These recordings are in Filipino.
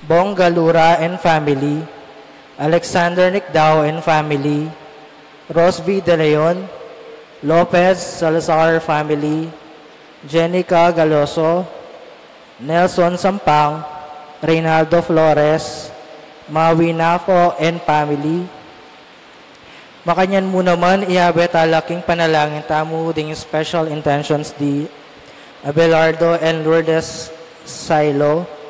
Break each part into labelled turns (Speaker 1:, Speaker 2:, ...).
Speaker 1: Bong Galura and family, Alexander Nicdao and family, Rosby De Leon, Lopez Salazar family, Jenica Galoso, Nelson Sampang, Reynaldo Flores, Mawi Napo and family. Makanyan mo naman iabet alaking panalangin tamu ding special intentions di Abelardo and Lourdes Silo,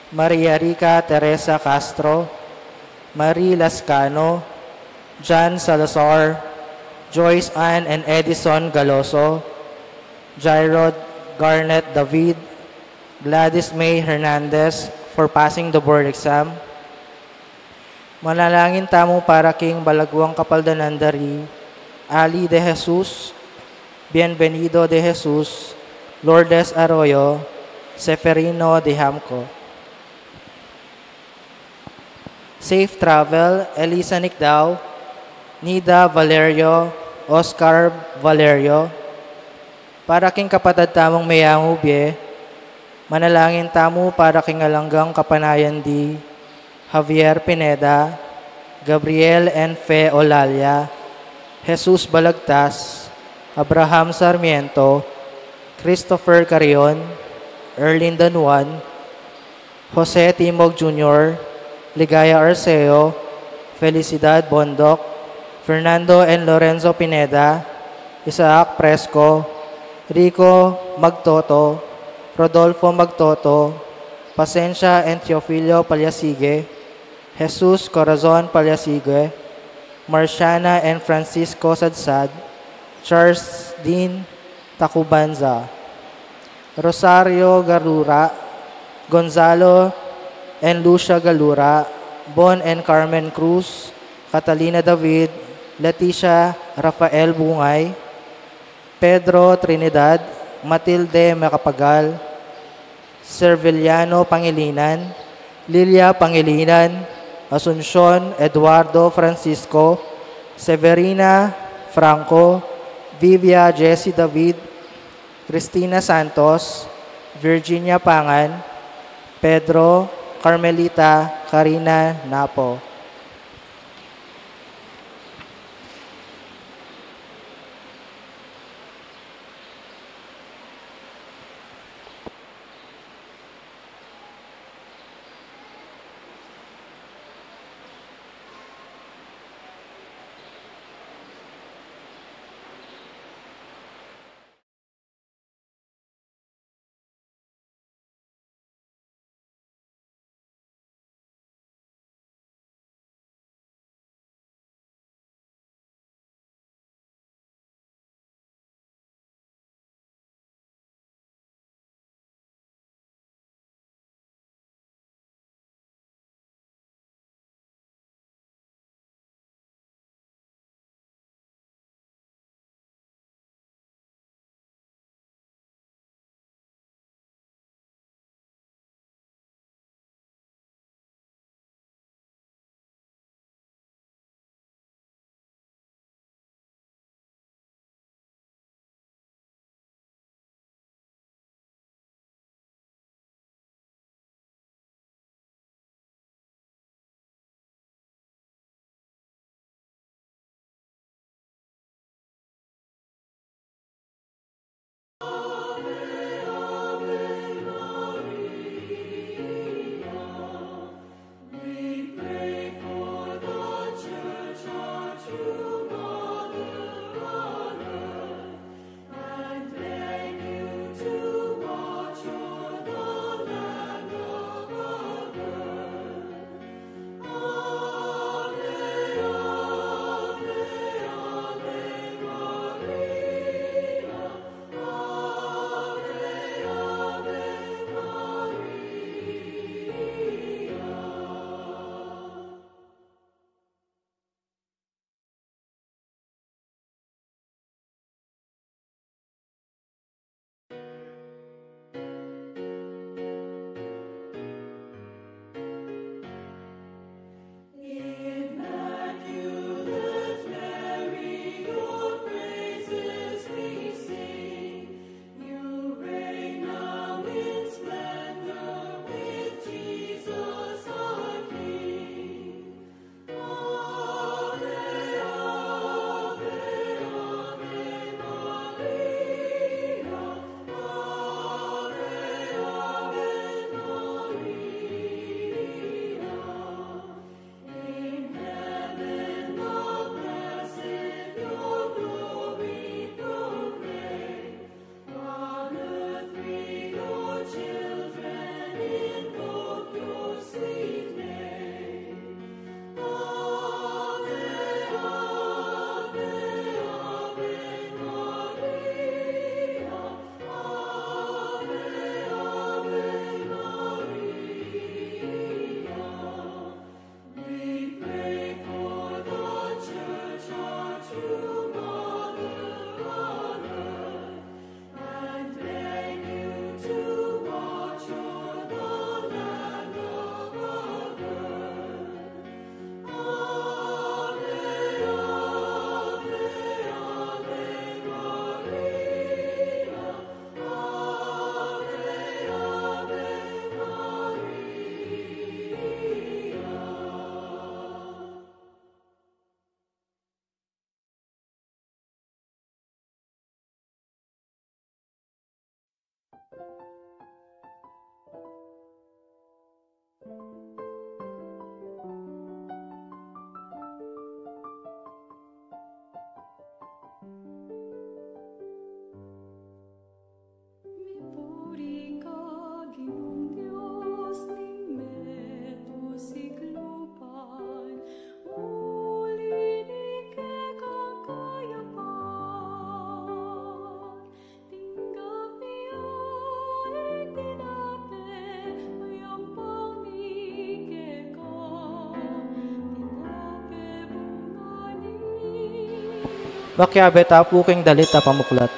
Speaker 1: Maria Rica Teresa Castro, Marie Lascano, John Salazar, Joyce Ann and Edison Galoso, Jairod Garnet David, Gladys May Hernandez for passing the board exam, Manalangin tamo para king balagwang kapaldanandari, Ali de Jesus, Bienvenido de Jesus, Lourdes Arroyo, Seferino de Hamco. Safe travel, Elisa Nicdao, Nida Valerio, Oscar Valerio. Para king kapatid tamong mayangubye, manalangin tamo para king alanggang kapanayan di Javier Pineda, Gabriel N. Fe Olalia, Jesus Balagtas, Abraham Sarmiento, Christopher Carion, Erlinda Juan, Jose Timog Jr., Ligaya Arceo, Felicidad Bondok, Fernando N. Lorenzo Pineda, Isaac Presco, Rico Magtoto, Rodolfo Magtoto, Pasencia and Teofilio Palyasige, Jesus Corazon Palyasige, Marciana and Francisco Sadsad, Charles Dean Tacubanza, Rosario Garura, Gonzalo and Lucia Galura, Bon and Carmen Cruz, Catalina David, Leticia Rafael Bungay, Pedro Trinidad, Matilde Macapagal, Serviliano Pangilinan, Lilia Pangilinan, Asuncion Eduardo Francisco, Severina Franco, Vivia Jessie David, Cristina Santos, Virginia Pangan, Pedro Carmelita Karina Napo. Bakyabe tapu king dalita pamuklat.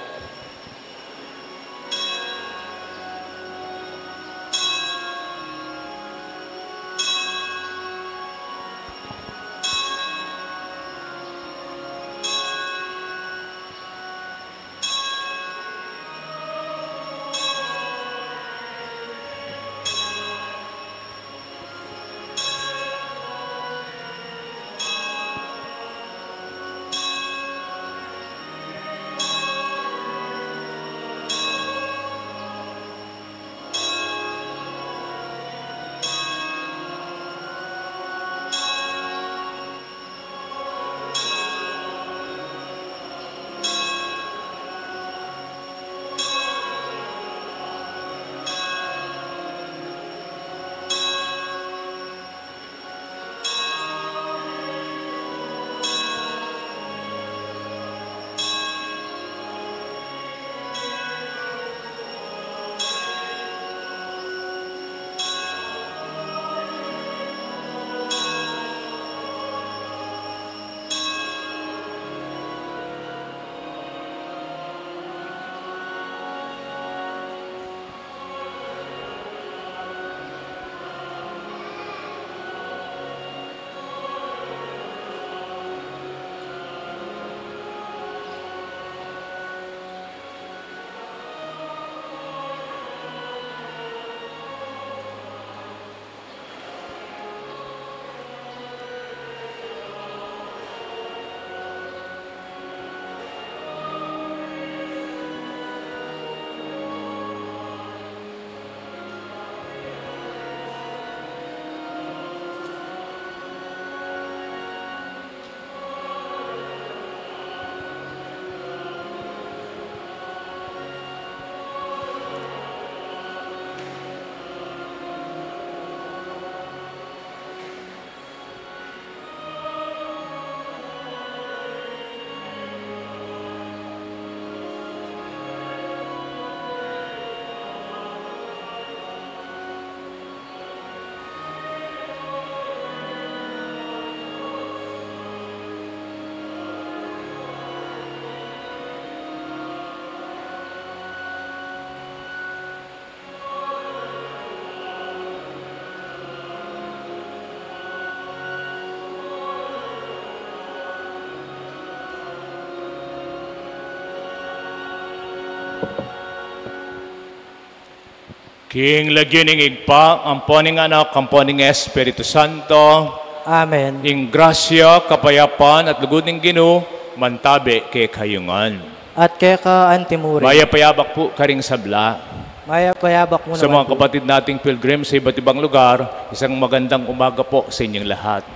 Speaker 2: King lagyan ng igpa, ang poning anak, ang poning Espiritu Santo.
Speaker 1: Amen.
Speaker 2: Ing grasya, kapayapan at lugod ng Ginoo, mantabi kay kayungan.
Speaker 1: At kay ka antimuri.
Speaker 2: Maya payabak po karing sabla.
Speaker 1: Maya payabak mo
Speaker 2: sa
Speaker 1: naman
Speaker 2: mga
Speaker 1: po.
Speaker 2: kapatid nating pilgrim sa iba't ibang lugar, isang magandang umaga po sa inyong lahat.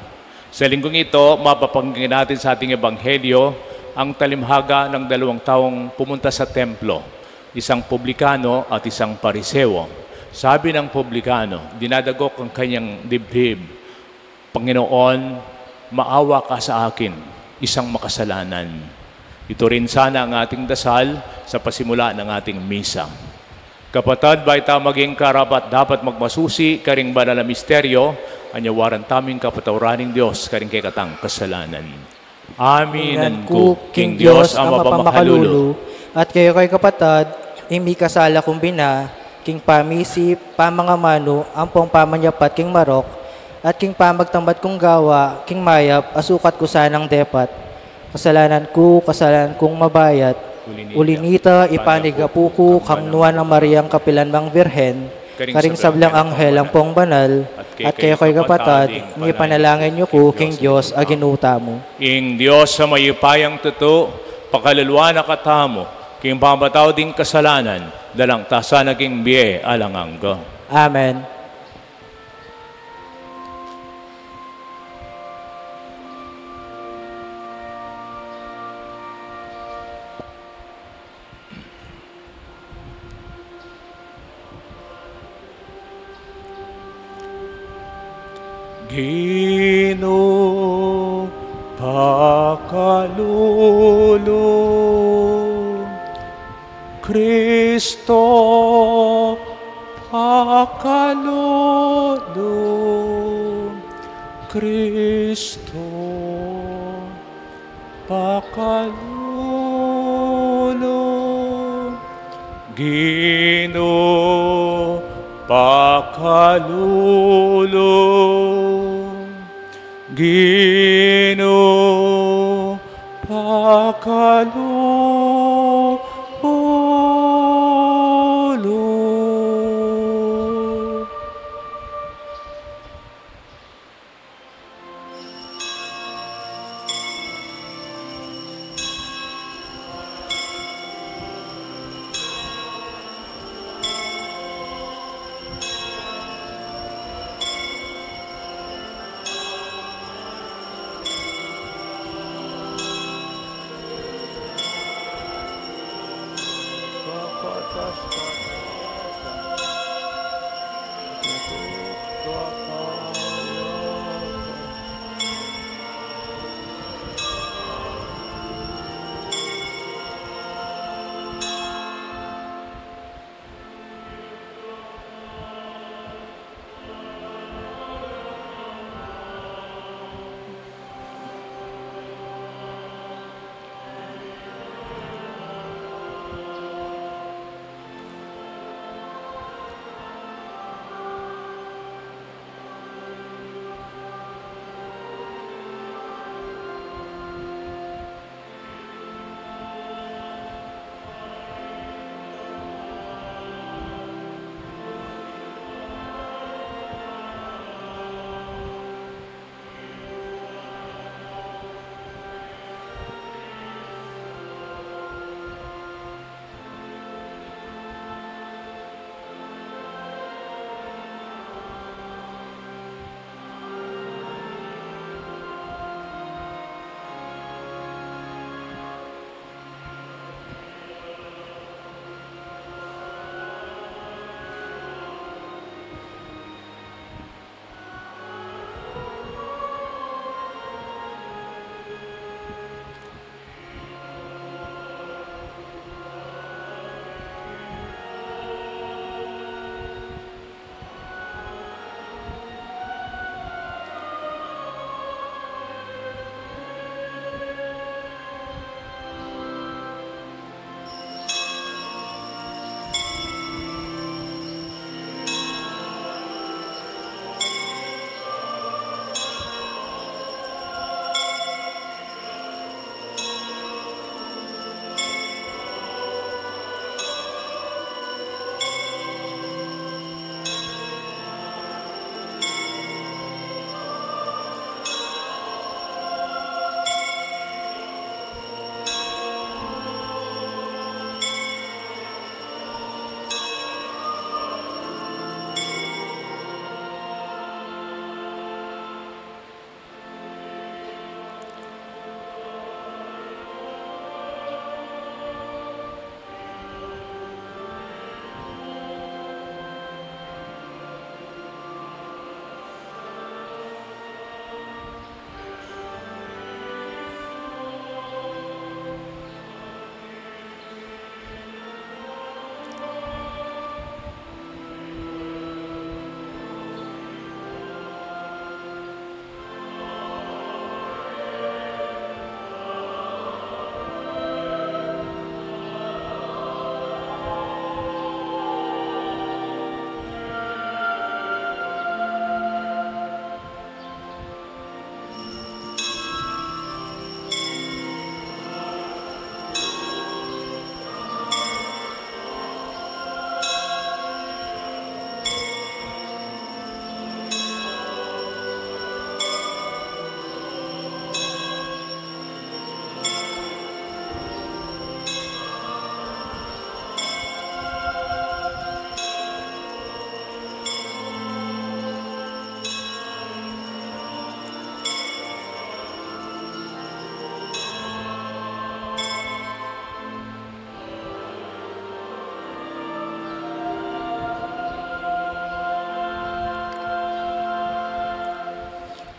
Speaker 2: Sa linggong ito, mapapakinggan natin sa ating ebanghelyo ang talimhaga ng 2 taong pumunta sa templo, isang publikano at isang pariseo. Sabi ng publikano, dinadagok ang kanyang dibdib, Panginoon, maawa ka sa akin, isang makasalanan. Ito rin sana ang ating dasal sa pasimula ng ating misa. Kapatid, baita maging karapat dapat magmasusi karing banal na misteryo, anyawaran taming kapatawraning Diyos karing kay katang kasalanan. Amin.
Speaker 1: King Diyos ang mapamakalulu, at kayo kay kapatid, imi kasala kumbina, king pamisi, pamangamano, ampong pamanyapat, king marok, at king pamagtambat kong gawa, king mayap, asukat ko sanang depat. Kasalanan kong mabayat, ulinita, ipanigapuko, kang nuwan ng Mariang Kapilanmang Birhen, karing sablang anghel ang pong banal, at kayo ko'y kapatid, ni panalangin niyo ko, king Diyos, aginuta mo.
Speaker 2: Ing Diyos sa mayupayang tuto, pakaluluwa na katamo, king pambataw ding kasalanan, dalang tasa naging biye alang anggo.
Speaker 1: Amen.
Speaker 2: Gino pakalulu Kristo pakalulu Kristo pakalulu Gino pakalulu Gino pakalulu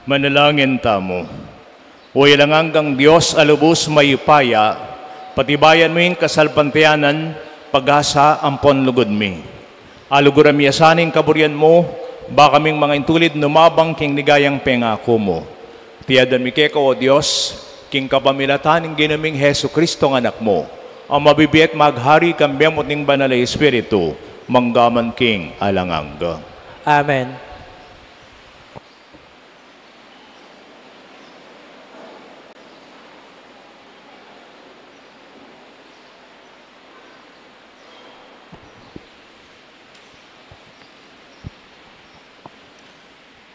Speaker 2: Manalangin tamo. O ilangangang Diyos alubos mayupaya, patibayan mo yung kasalpantiyanan, pag-asa ampon lugod mi. Aluguram yasaning kaburian mo, baka kaming mga intulid numabang king nigayang pengako mo. Tiyadan mi keko o Diyos, king kapamilataning ginaming Heso Kristo ng anak mo, ang mabibiyat maghari kambyamot ning banal na Espiritu, manggaman king alanganga.
Speaker 1: Amen.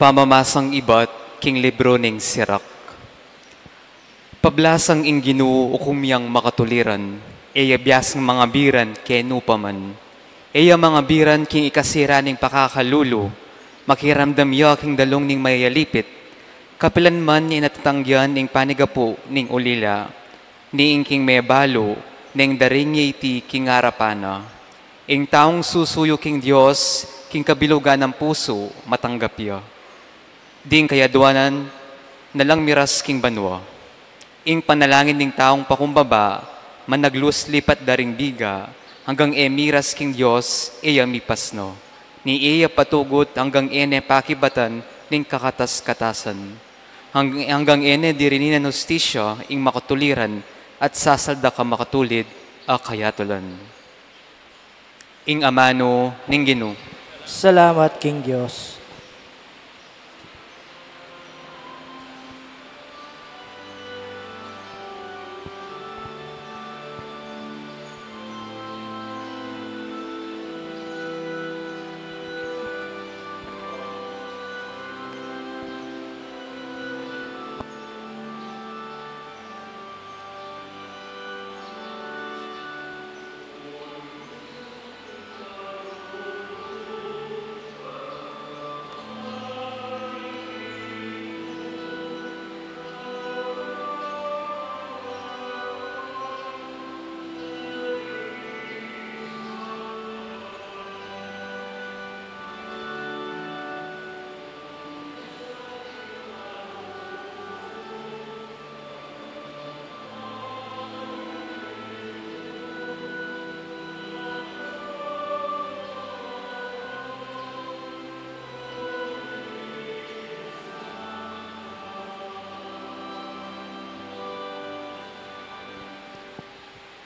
Speaker 3: Pamamasang ibat, king libro ning sirak. Pablasang inginu ukumyang makatuliran, eya biyasang mga biran kenu paman. Eya mga biran king ikasira ning pakakalulu, makiramdam ya king dalong ning mayalipit. Kapilan man ni natatangyan ning panigapo ning ulila, ni king may balo, ning daringi iti king harapana. Ing taong susuyo king Diyos, king kabilugan ng puso, matanggap ya. Ding kayaduanan, nalang miras king banwa. Ing panalangin ning taong pakumbaba, managlus lipat daring biga, hanggang miras king Diyos, eya mipasno. Ni eya patugot hanggang pakibatan ning kakatas-katasan. Hanggang dirininan hustisya, ing makatuliran, at sasalda ka makatulid, kayatulan. Ing amano ning Ginoo.
Speaker 1: Salamat, King Diyos.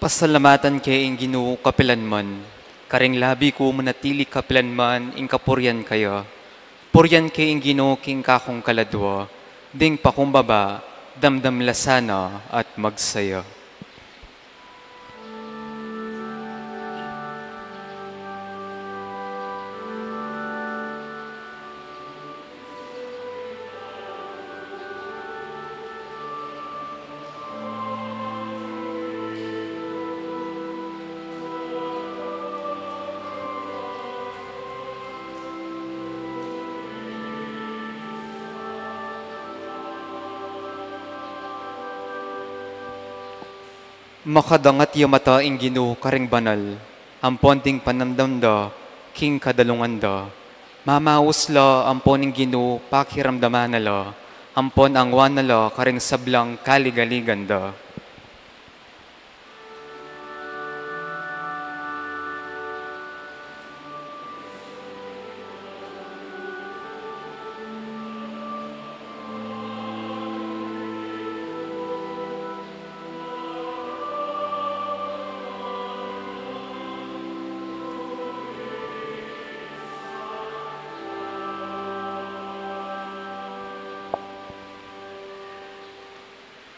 Speaker 3: Pasalamatan kay ing Ginoo kapilanman, karing labi ko manatili kapilanman ing kapuryan kaya. Puryan kay ing Ginoo king kakong kaladwa, ding pakumbaba, damdam lasana at magsaya. Makadangat yamata ing Ginoo karing banal, amponting panamdamda, king kadalunganda. Mamausla ampon ing Ginoo pakiramdaman nala, ampon ang wanala karing sablang kaligaliganda.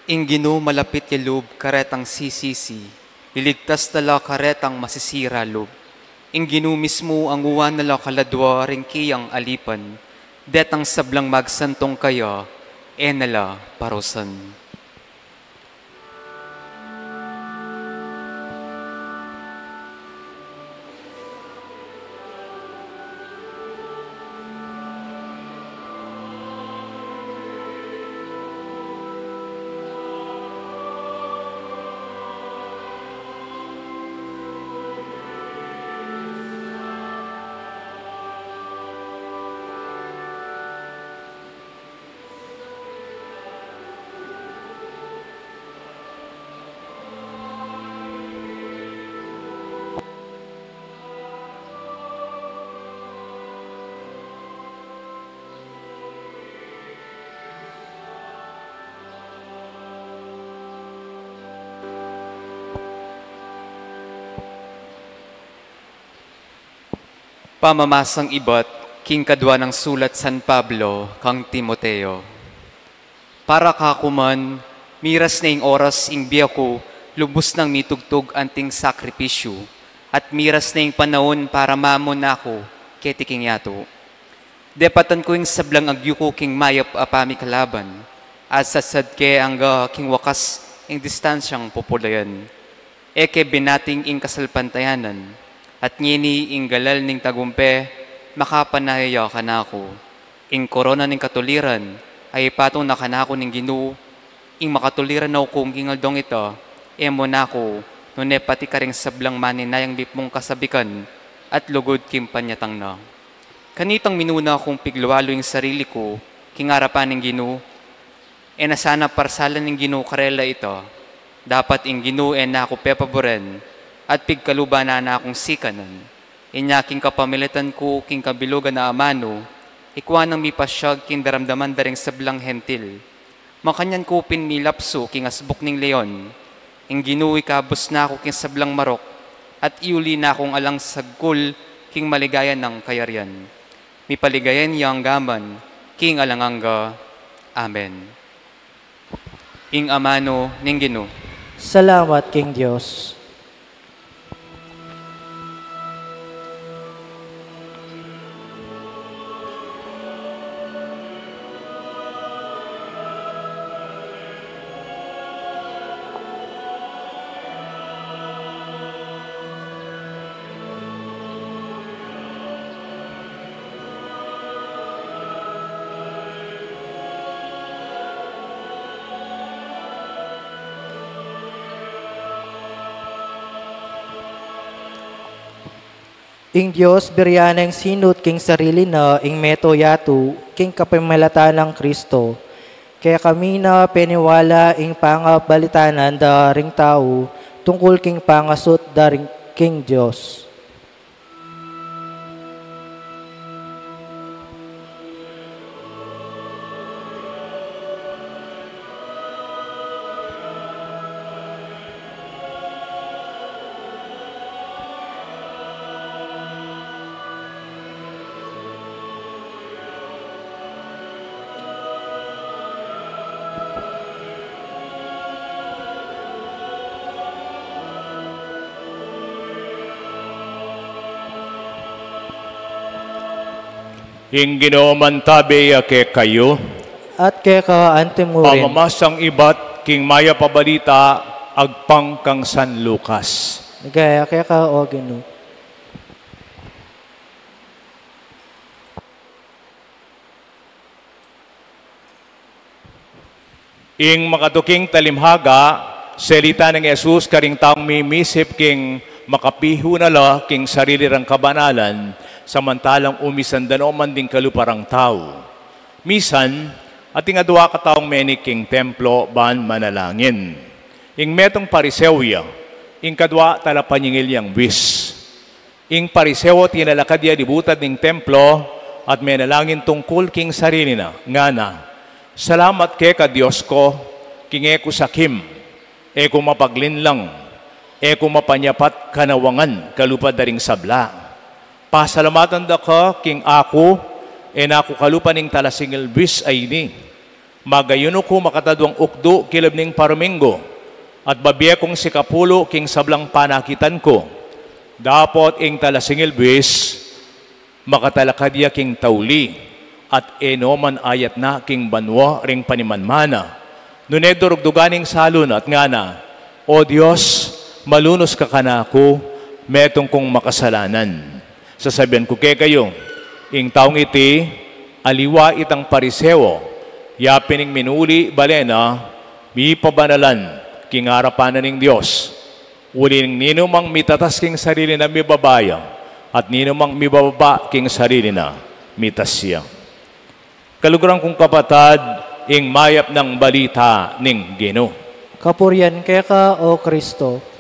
Speaker 3: Ing Ginoo malapit ya loob karetang sisisi, liligtas tala karetang masisira loob. Ing Ginoo mismo ang uwan nala kaladwa ring kiyang alipan, detang sablang magsantong kaya, nala parusan. Pamamasang ibat, king kadwa ng sulat San Pablo, kang Timoteo. Para kakuman, miras na ing oras ing biya ko, lubos nang mitugtog anting sakripisyo, at miras na ing panahon para mamon ako, ketiking yato. Depatan ko ing sablang agyuko king mayap apami kalaban, at sasadke ang king wakas ing distansyang populayan. Eke binating ing kasalpantayanan, at ngini ing galal ning tagumpe, makapanaya ka na ako. Ing korona ning katuliran, ay patong na kanako ning Ginoo, ing makatuliran na kung gingaldong ito, emo na ako, nune pati ka ring sablang maninayang bipmong kasabikan, at lugod kim panyatang na. Kanitang minuna kong pigluwalo yung sarili ko, kingarapan ng Ginoo, e nasana parsalan ng Ginoo karela ito, dapat ing Ginoo na ako pepaboren, at pigkaluba na akong sikanan. Inyaking kapamilitan ko, king kabilugan na amano, ikwa nang mipasyag king daramdaman daring sablang hentil. Makanyan ko pinilapso king asbok ning leon, ing Ginoo ikabos na ako king sablang marok, at iuli na akong alang sagkul king maligayan ng kayarian. Mipaligayan yang gaman, king alanganga. Amen. Ing amano ning Ginoo.
Speaker 1: Salamat, King Diyos. Ing Diyos, biryaneng sinut king sarili na, ing meto yatu, king kapamalata ng Kristo. Kaya kami na peniwala ing pangabalitanan da ring tao, tungkol king pangasut da ring king Diyos.
Speaker 2: Ing Ginoo mantabi ke kayo,
Speaker 1: At kaya ka antimurin,
Speaker 2: pamamasang ibat, king maya pabalita, agpang kang San Lucas.
Speaker 1: gaya kaya ka o Ginoo.
Speaker 2: Ing makatuking talimhaga, selita ng Jesus karing taong mimisip king makapiho na la king sarili rang kabanalan, samantalang umisandano man ding kaluparang tao. Misan, ating adwa ka taong meni king templo ban manalangin. Ing metong parisewya, ing kadwa talapanyingil yang wis. Ing parisewo tinalakad ya dibutad ning templo at menalangin tungkol king sarili na, nga na, salamat ke ka Diyos ko, king eko sakim, eko mapaglinlang, eko mapanyapat kanawangan kalupad daring sabla. Pasalamatan da ka, king ako, enako kalupaning talasingil bis ay ni. Magayuno ko makatadwang ukdo kilab ning parmingo, at babiya kong si Kapulo king sablang panakitan ko. Dapot ing talasingil bis, makatalakadya king tauli, at enoman ayat na king banwa ring panimanmana. Nunedurugduganing salon at ngana, O Diyos, malunos ka kanako, metong kong makasalanan. Sasabihan ko kay kayo, ing taong iti, aliwa itang parisewo, yapining minuli balena, mi pabanalan, king harapanan ng Diyos. Uling nino mang mitatas king sarili na mibabaya, at nino mang mibababa king sarili na mitasya. Kaluguran kong kapatad, ing mayap ng balita ning Ginoo.
Speaker 1: Kapurian kaya ka o Kristo.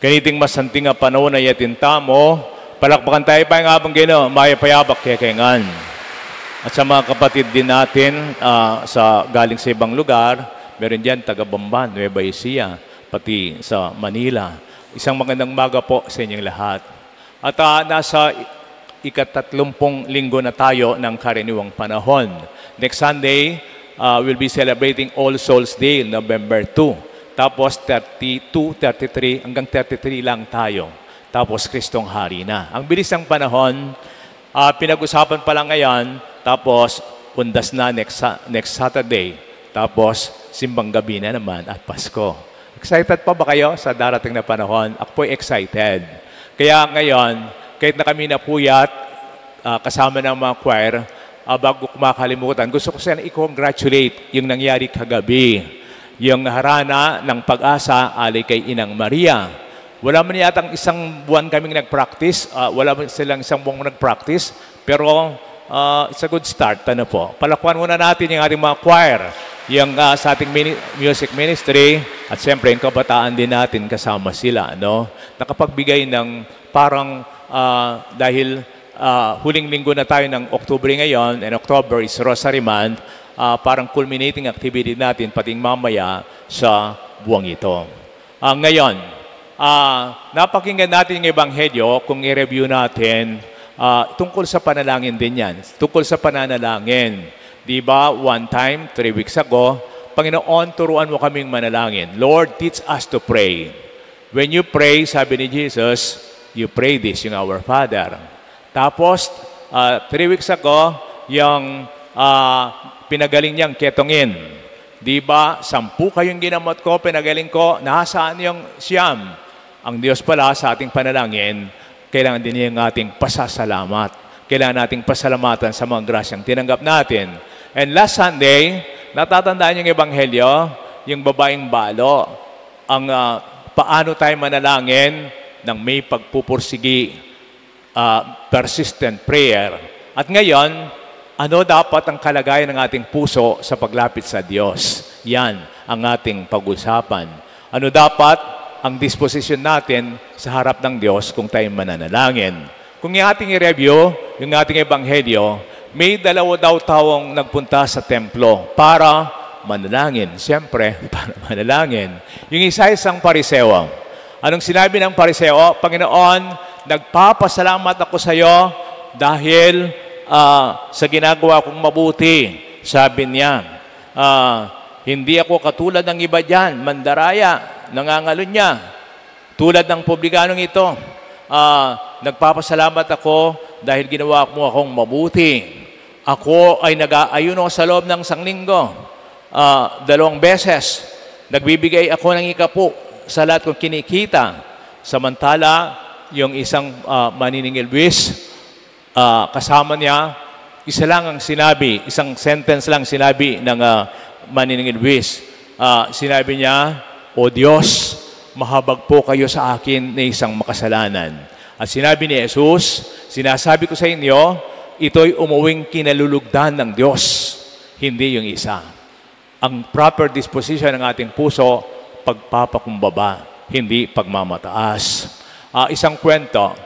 Speaker 2: Kaniting masanting nga panahon na yatinta mo, palakpakan tayo pa yung abang Ginoo, mayapayabak kaya kayangan. At sa mga kapatid din natin sa galing sa ibang lugar, meron dyan taga Bamban, Nueva Ecija, pati sa Manila. Isang magandang umaga po sa inyong lahat. At nasa ika-30 linggo na tayo ng karaniwang panahon. Next Sunday, we'll be celebrating All Souls Day, November 2. Tapos 32, 33, hanggang 33 lang tayo. Tapos Kristong Hari na. Ang bilis ng panahon, pinag-usapan pa lang ngayon, tapos undas na next Saturday. Tapos simbang gabi na naman at Pasko. Excited pa ba kayo sa darating na panahon? Ako po'y excited. Kaya ngayon, kahit na kami napuyat, kasama ng mga choir, bago kumakalimutan, gusto ko sana i-congratulate yung nangyari kagabi. Yung harana ng pag-asa alay kay Inang Maria. Wala man yatang isang buwan kaming nag-practice, wala man silang isang buwan nag-practice, pero it's a good start. Ano po? Palakpan muna natin yung ating mga choir, yung sa ating music ministry, at siyempre yung kabataan din natin kasama sila. No? Nakapagbigay ng parang dahil huling linggo na tayo ng Oktubre ngayon, and October is Rosary Month, parang culminating activity natin pating mamaya sa buwang ito. Ngayon, napakinggan natin yung Ebanghelyo, kung i-review natin, tungkol sa panalangin din yan. Tungkol sa pananalangin. Diba, one time, 3 weeks ago, Panginoon, turuan mo kaming manalangin. Lord, teach us to pray. When you pray, sabi ni Jesus, you pray this, yung Our Father. Tapos, 3 weeks ago, yung pinagaling niyang ketongin. Diba, 10 kayong ginamot ko, pinagaling ko, nasaan yung siyam? Ang Diyos pala sa ating panalangin, kailangan din niya yung ating pasasalamat. Kailangan nating pasalamatan sa mga grasyang tinanggap natin. And last Sunday, natatandaan yung Ebanghelyo, yung babaeng balo, ang paano tayo manalangin ng may pagpupursigi, persistent prayer. At ngayon, ano dapat ang kalagayan ng ating puso sa paglapit sa Diyos? Yan ang ating pag-usapan. Ano dapat ang disposition natin sa harap ng Diyos kung tayo mananalangin? Kung yung ating i-review, yung ating Ebanghelyo, may 2 daw taong nagpunta sa templo para manalangin. Siyempre, para manalangin. Yung isa-isang pariseo. Anong sinabi ng pariseo? Panginoon, nagpapasalamat ako sa iyo dahil sa ginagawa kong mabuti. Sabi niya, hindi ako katulad ng iba dyan, mandaraya, nangangalunya. Tulad ng publikanong ito, nagpapasalamat ako dahil ginawa mo akong mabuti. Ako ay nag-aayuno sa loob ng 1 linggo, 2 beses. Nagbibigay ako ng ikapu sa lahat kong kinikita. Samantala, yung isang maniningil buwis, kasama niya, isa lang ang sinabi, isang sentence lang sinabi ng maniningil buwis. Sinabi niya, O Diyos, mahabag po kayo sa akin na isang makasalanan. At sinabi ni Jesus, sinasabi ko sa inyo, ito'y umuwing kinalulugdan ng Diyos, hindi yung isa. Ang proper disposition ng ating puso, pagpapakumbaba, hindi pagmamataas. Isang kwento,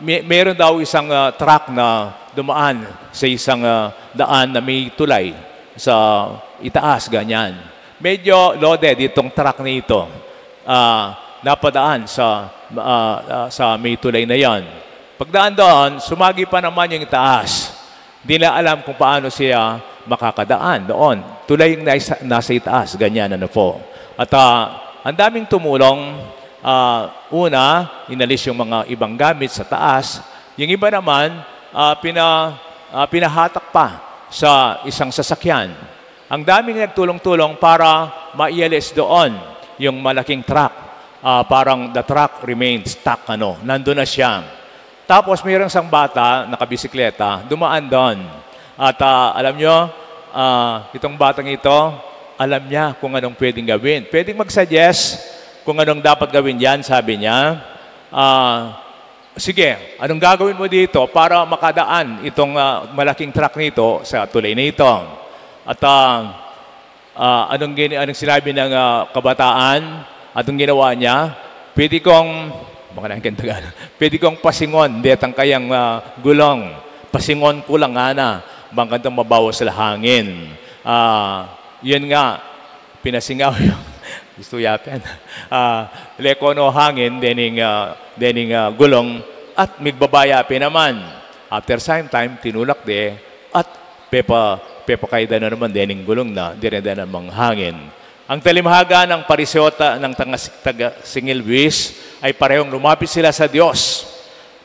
Speaker 2: meron daw isang truck na dumaan sa isang daan na may tulay sa itaas, ganyan. Medyo loaded itong truck na ito. Napadaan sa may tulay na yan. Pagdaan doon, sumagi pa naman yung itaas. Hindi na alam kung paano siya makakadaan doon. Tulay yung nasa itaas, ganyan ano po. At ang daming tumulong. Una, inalis yung mga ibang gamit sa taas. Yung iba naman, pinahatak pa sa isang sasakyan. Ang daming nagtulong-tulong para maialis doon yung malaking truck. Parang the truck remained stuck, nandun na siya. Tapos mayroong isang bata, nakabisikleta, dumaan doon. At alam nyo, itong batang ito, alam niya kung anong pwedeng gawin. Pwedeng mag-suggest kung anong dapat gawin yan, sabi niya. Sige, anong gagawin mo dito para makadaan itong malaking truck nito sa tulay na ito? At anong sinabi ng kabataan, anong ginawa niya? Pwede kong pasingon, detang kayang gulong. Pasingon ko lang na, bangkang mabawas sa hangin. Yun nga, pinasingaw yung Gusto yapin. Lekono hangin, dening gulong, at migbabayapin naman. After some time, tinulak de, at pepa kaida na naman, dening gulong na, direda namang hangin. Ang talimhaga ng parisota ng taga-singilwis ay parehong lumapit sila sa Diyos.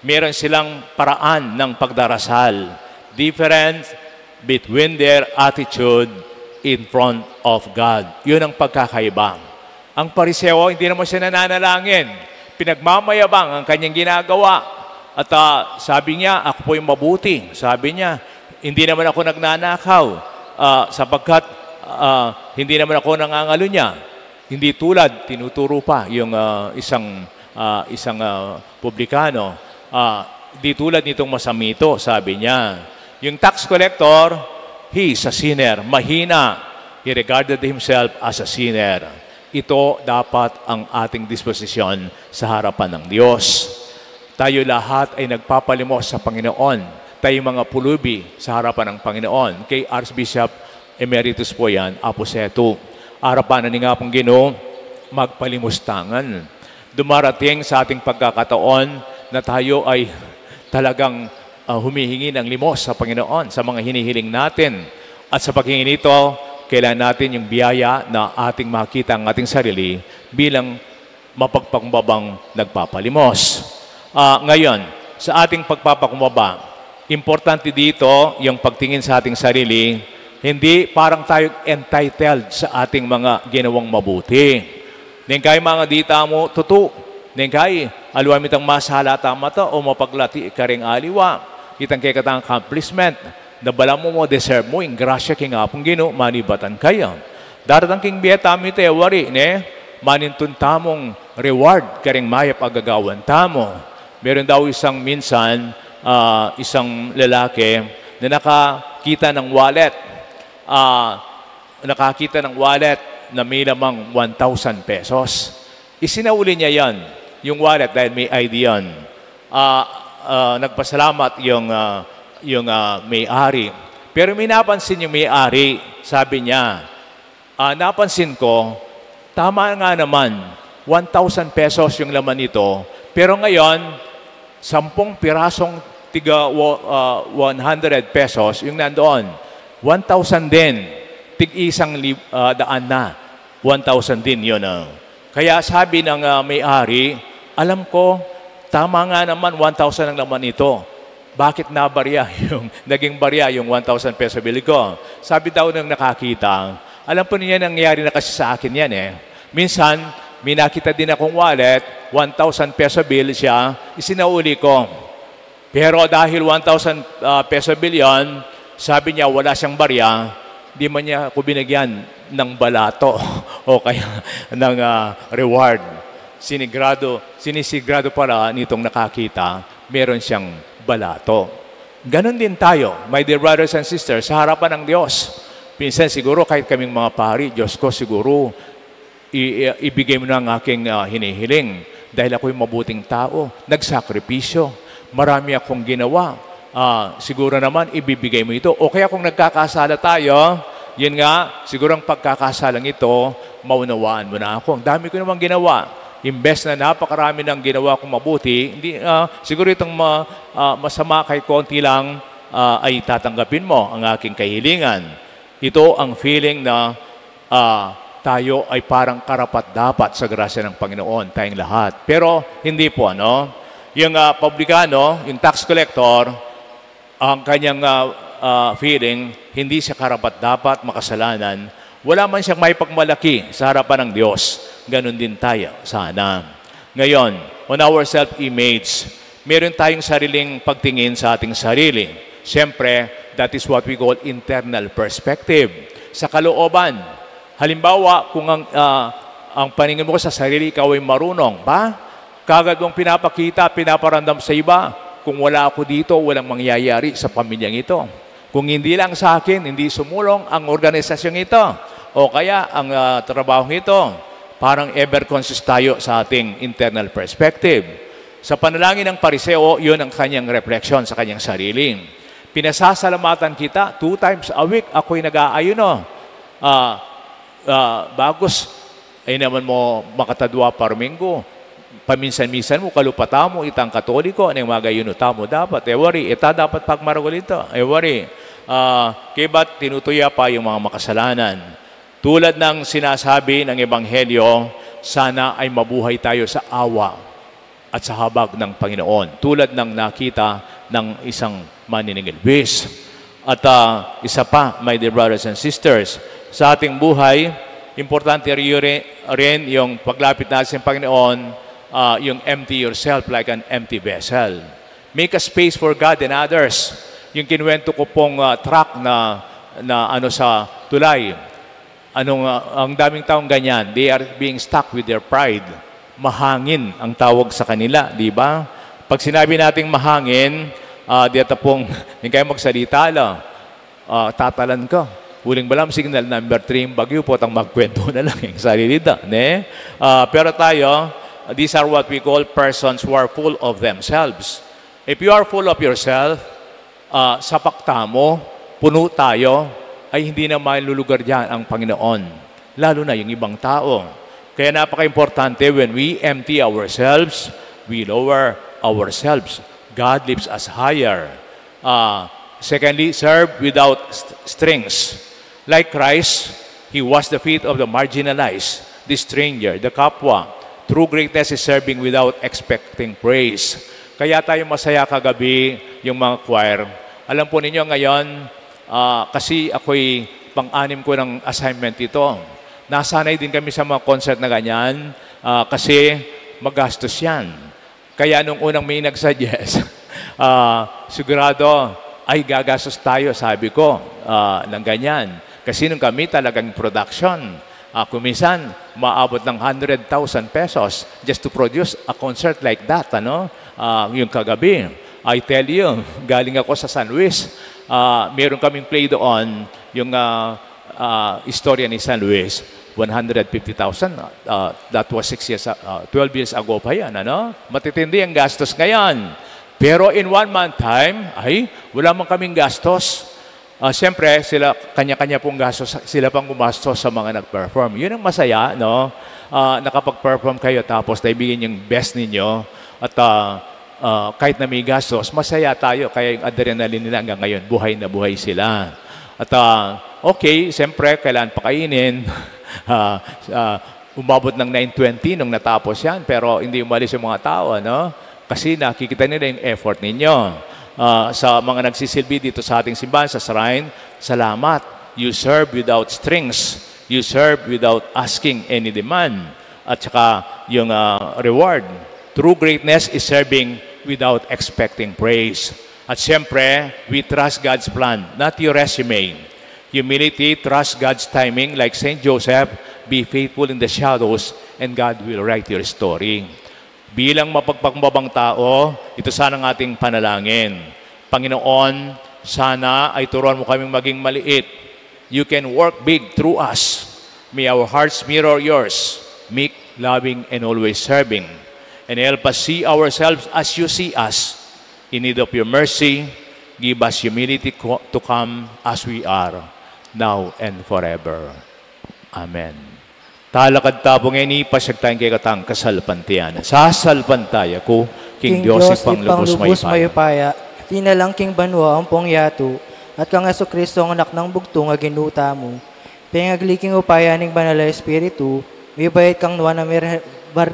Speaker 2: Meron silang paraan ng pagdarasal. Different between their attitude in front of God. Yun ang pagkakaiba. Ang pariseo, hindi naman siya nananalangin. Pinagmamayabang ang kanyang ginagawa. At sabi niya, ako po yung mabuti. Sabi niya, hindi naman ako nagnanakaw. Sapagkat hindi naman ako nangangalo niya. Hindi tulad, tinuturo pa yung isang publikano. Di tulad nitong masamito, sabi niya. Yung tax collector, he is a sinner. Mahina. He regarded himself as a sinner. Ito dapat ang ating disposisyon sa harapan ng Diyos. Tayo lahat ay nagpapalimos sa Panginoon. Tayo mga pulubi sa harapan ng Panginoon. Kay Archbishop Emeritus po yan, Aposeto. Harapan na ni nga pong Ginoo, magpalimustangan. Dumarating sa ating pagkakataon na tayo ay talagang humihingi ng limos sa Panginoon sa mga hinihiling natin. At sa paghingi nito, kailangan natin yung biyaya na ating makita ang ating sarili bilang mapagpakumbabang nagpapalimos. Ngayon, sa ating pagpapakumbaba, importante dito yung pagtingin sa ating sarili, hindi parang tayo entitled sa ating mga ginawang mabuti. Nengkay mga dita mo, tutu. Nengkay, aluamit ang masalata mata o mapaglati ikaring aliwa. Itang kay katang accomplishment. Nabala mo deserve mo, yung grasya king apong Ginoo, manibatan kayo. Daratang king bietami te, wari, ne? Manintun tamong reward, karing mayap agagawan tamo. Meron daw isang minsan, isang lalaki na nakakita ng wallet. Nakakita ng wallet na may lamang 1,000 pesos. Isinauli niya yan, yung wallet, dahil may ID yan. Nagpasalamat yung may-ari. Pero may napansin yung may-ari, sabi niya, napansin ko, tama nga naman, 1,000 pesos yung laman nito, pero ngayon, 10 pirasong tiga 100 pesos yung nandoon. 1,000 din, tig-isang daan na. 1,000 din yun. Kaya sabi ng may-ari, alam ko, tama nga naman 1,000 ang laman nito. Bakit naging barya yung 1,000 peso bill ko? Sabi daw ng nakakita, alam po niya nangyari na kasi sa akin yan eh. Minsan, may nakita din akong wallet, 1,000 peso bill siya, isinauli ko. Pero dahil 1,000 peso bill yan, sabi niya wala siyang barya, di man niya ako binigyan ng balato o kaya ng reward. Sinisigrado para nitong nakakita, meron siyang balato. Ganon din tayo, my dear brothers and sisters, sa harapan ng Diyos. Pinsan siguro kahit kaming mga pari, Diyos ko siguro, ibigay mo na ang aking hinihiling. Dahil ako'y mabuting tao, nagsakripisyo, marami akong ginawa. Siguro naman, ibibigay mo ito. O kaya kung nagkakasala tayo, yun nga, siguro ang pagkakasalang ito, maunawaan mo na ako. Ang dami ko namang ginawa. Imbes na napakarami ng ginawa kong mabuti, hindi, siguro itong masama kahit konti lang ay tatanggapin mo ang aking kahilingan. Ito ang feeling na tayo ay parang karapat-dapat sa grasya ng Panginoon, tayong lahat. Pero hindi po, ano? Yung publikano, yung tax collector, ang kanyang feeling, hindi siya karapat-dapat, makasalanan. Wala man siyang may pagmalaki sa harapan ng Diyos. Ganon din tayo, sana. Ngayon, on our self-image, meron tayong sariling pagtingin sa ating sarili. Siyempre, that is what we call internal perspective. Sa kalooban, halimbawa, kung ang paningin mo sa sarili, ikaw ay marunong, ba? Kagad mong pinapakita, pinaparandam sa iba, kung wala ako dito, walang mangyayari sa pamilyang ito. Kung hindi lang sa akin, hindi sumulong ang organisasyong ito, o kaya ang trabahong ito, parang ever conscious tayo sa ating internal perspective. Sa panalangin ng pariseo, yun ang kanyang reflection sa kanyang sarili. Pinasasalamatan kita 2 times a week, ako'y nag-aayuno. Bagos, ay naman mo makatadwa parminggo. Paminsan-minsan mo, kalupata mo, itang katoliko, anong mga gayunuta mo dapat. Wari, ita dapat pagmaragulito. Wari, kibat tinutuya pa yung mga makasalanan. Tulad ng sinasabi ng Ebanghelyo, sana ay mabuhay tayo sa awa at sa habag ng Panginoon. Tulad ng nakita ng isang maniningilbis. At isa pa, my dear brothers and sisters, sa ating buhay, importante rin yung paglapit natin sa Panginoon, yung empty yourself like an empty vessel. Make a space for God and others. Yung kinuwento ko pong truck na ano sa tulay. Ang daming taong ganyan, they are being stuck with their pride. Mahangin ang tawag sa kanila, di ba? Pag sinabi nating mahangin, dito pong hindi kayo magsalita lang, tatalan ka. Huling balam, signal number 3, bagyo po, tang magkwento na lang yung salita. Pero tayo, these are what we call persons who are full of themselves. If you are full of yourself, sa pakta mo, puno tayo, ay hindi na malulugar dyan ang Panginoon. Lalo na yung ibang tao. Kaya napaka-importante, when we empty ourselves, we lower ourselves. God lifts us higher. Secondly, serve without strings. Like Christ, He washed the feet of the marginalized, the stranger, the kapwa. True greatness is serving without expecting praise. Kaya tayo masaya kagabi yung mga choir. Alam po ninyo ngayon, kasi ako'y pang-anim ko ng assignment ito. Nasanay din kami sa mga concert na ganyan kasi magastos yan. Kaya nung unang may nagsuggest, sigurado ay gagastos tayo, sabi ko, ng ganyan. Kasi nung kami talagang production, kumisan, maabot ng 100,000 pesos just to produce a concert like that, yung kagabi. I tell you, galing ako sa San Luis, meron kaming play doon, yung istorya ni San Luis, 150,000, that was 12 years ago pa yan, Matitindi ang gastos ngayon. Pero in 1 month time, ay, wala man kaming gastos. Siyempre, sila, kanya-kanya pong gastos, sila pang gumastos sa mga nag-perform. Yun ang masaya, nakapag-perform kayo tapos naibigin yung best ninyo at kahit na may gastos, masaya tayo. Kaya yung adrenaline nila hanggang ngayon, buhay na buhay sila. At okay, siyempre, kailangan pakainin. Umabot ng 9:20 nung natapos yan, pero hindi umalis yung mga tao, Kasi nakikita nila yung effort ninyo. Sa mga nagsisilbi dito sa ating simbahan, sa shrine, salamat. You serve without strings. You serve without asking any demand. At saka yung reward. True greatness is serving without expecting praise. At siyempre, we trust God's plan, not your resume. Humility, trust God's timing. Like Saint Joseph, be faithful in the shadows and God will write your story. Bilang mapagpakmabang tao, ito sana ang ating panalangin. Panginoon, sana ay turuan mo kaming maging maliit. You can work big through us. May our hearts mirror yours, meek, loving, and always serving. And help us see ourselves as you see us. In need of your mercy, give us humility to come as we are, now and forever. Amen. Talakad tabong ini pasyag tayong kay katang kasalpantiyan. Sasalpantaya ko, King Diyos ipanglubos
Speaker 1: mayupaya. Tinalang King Banwa ang pong yato, at kang Jesucristo ang anak ng bugto nga ginuta mo. Pingagliking upaya ning banal na Espiritu, mibayit kang nuwa na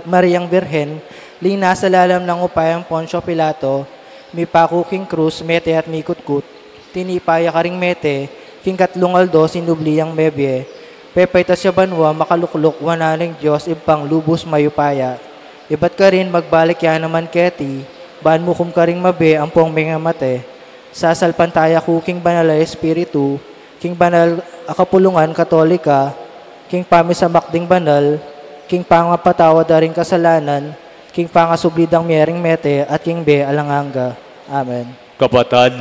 Speaker 1: Mariang Birhen, lina sa lalam ng upayang Poncio Pilato, mipaku King Cruz, mete at mikutkut, tinipaya karing mete, King Katlungaldo, sinubliyang mebye, pepay ta siya banwa, makalukluk, wanaling Diyos, ibang lubos mayupaya. Iba't ka rin magbalik yan naman keti, baan mo kum ka ring mabe, ang pong mga mate. Sasalpantaya ku, King Banal Espiritu, King Banal Akapulungan Katolika, King Pamisa Makding Banal, King Pangapatawa daring kasalanan, King Pangasublidang Miyering Mete, at King Be Alanganga. Amen.
Speaker 2: Kapatad,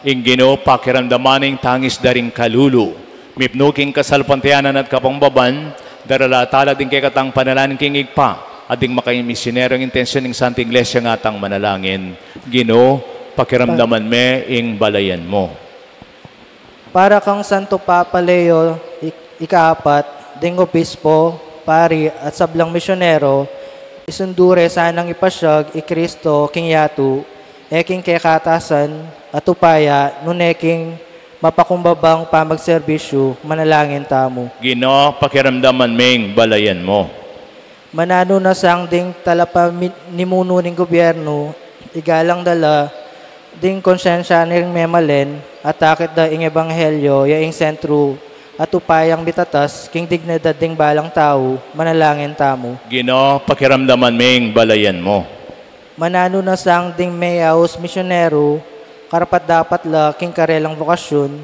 Speaker 2: Ingino, pakiramdamaning tangis daring kalulu. Mipnuking kasalpantiyanan at kapangbaban, daralatala din kay katang panalanin king igpa, ading makayimisyonero ang intensyon ng Santa Iglesia nga atang manalangin. Gino, pakiramdaman me ing balayan mo.
Speaker 1: Para kang Santo Papa Leo, ika-4, ding obispo, pari at sablang misyonero, isundure sanang ipasyag Kristo king yatu, eking kekatasan at upaya nuneking mapakumbabang pamagserbisyo, manalangin tamo.
Speaker 2: Ginoo, pakiramdaman ming balayan mo.
Speaker 1: Manano na sang ding talapa nimuno ning gobyerno, igalang dala, ding konsyensya ning memalen, at takit da ing ebanghelyo, yaing sentro, at upayang bitatas, king dignidad ding balang tao, manalangin tamo.
Speaker 2: Ginoo, pakiramdaman ming balayan mo.
Speaker 1: Manano na sang ding mayaos misyonero, karapat dapat la king karelang vokasyon,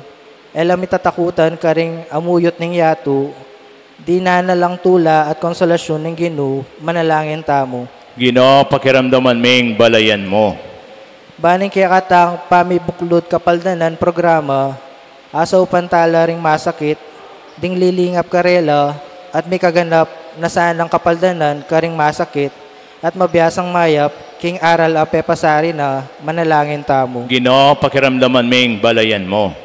Speaker 1: elam itatakutan karing amuyot ning yatu, di na lang tula at konsolasyon ng Ginoo, manalangin tamo.
Speaker 2: Ginoo, pakiramdaman ming balayan mo.
Speaker 1: Baning kaya katang pamibuklod kapaldanan programa, asa upantala ring masakit, ding lilingap karela, at may kaganap na saan ang kapaldanan karing masakit, at mabiyasang mayap, king aral ape pasari na, manalangin tamo.
Speaker 2: Ginoo, pakiramdaman ming balayan mo.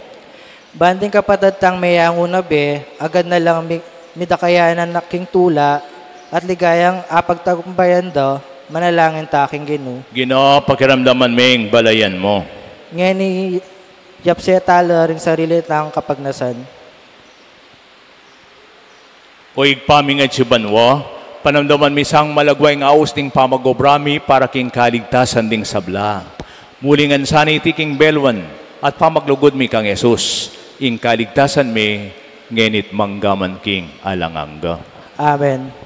Speaker 1: Banding kapatid tang mayango na be, agad na lang midakayanan na king tula, at ligayang apagtagumpayan da, manalangin taking Ginoo.
Speaker 2: Ginoo, pakiramdaman ming balayan mo.
Speaker 1: Ngayon ni yapse tala ring sarili tang kapagnasan.
Speaker 2: Uig pamingad si Banwa, panamdaman misang malagway nga aus ding pamagobrami para king kaligtasan ding sabla. Mulingan sanay tiking belwan at pamaglugod mi kang Jesus. Ing kaligtasan mi, ngenit manggaman king alanganga.
Speaker 1: Amen.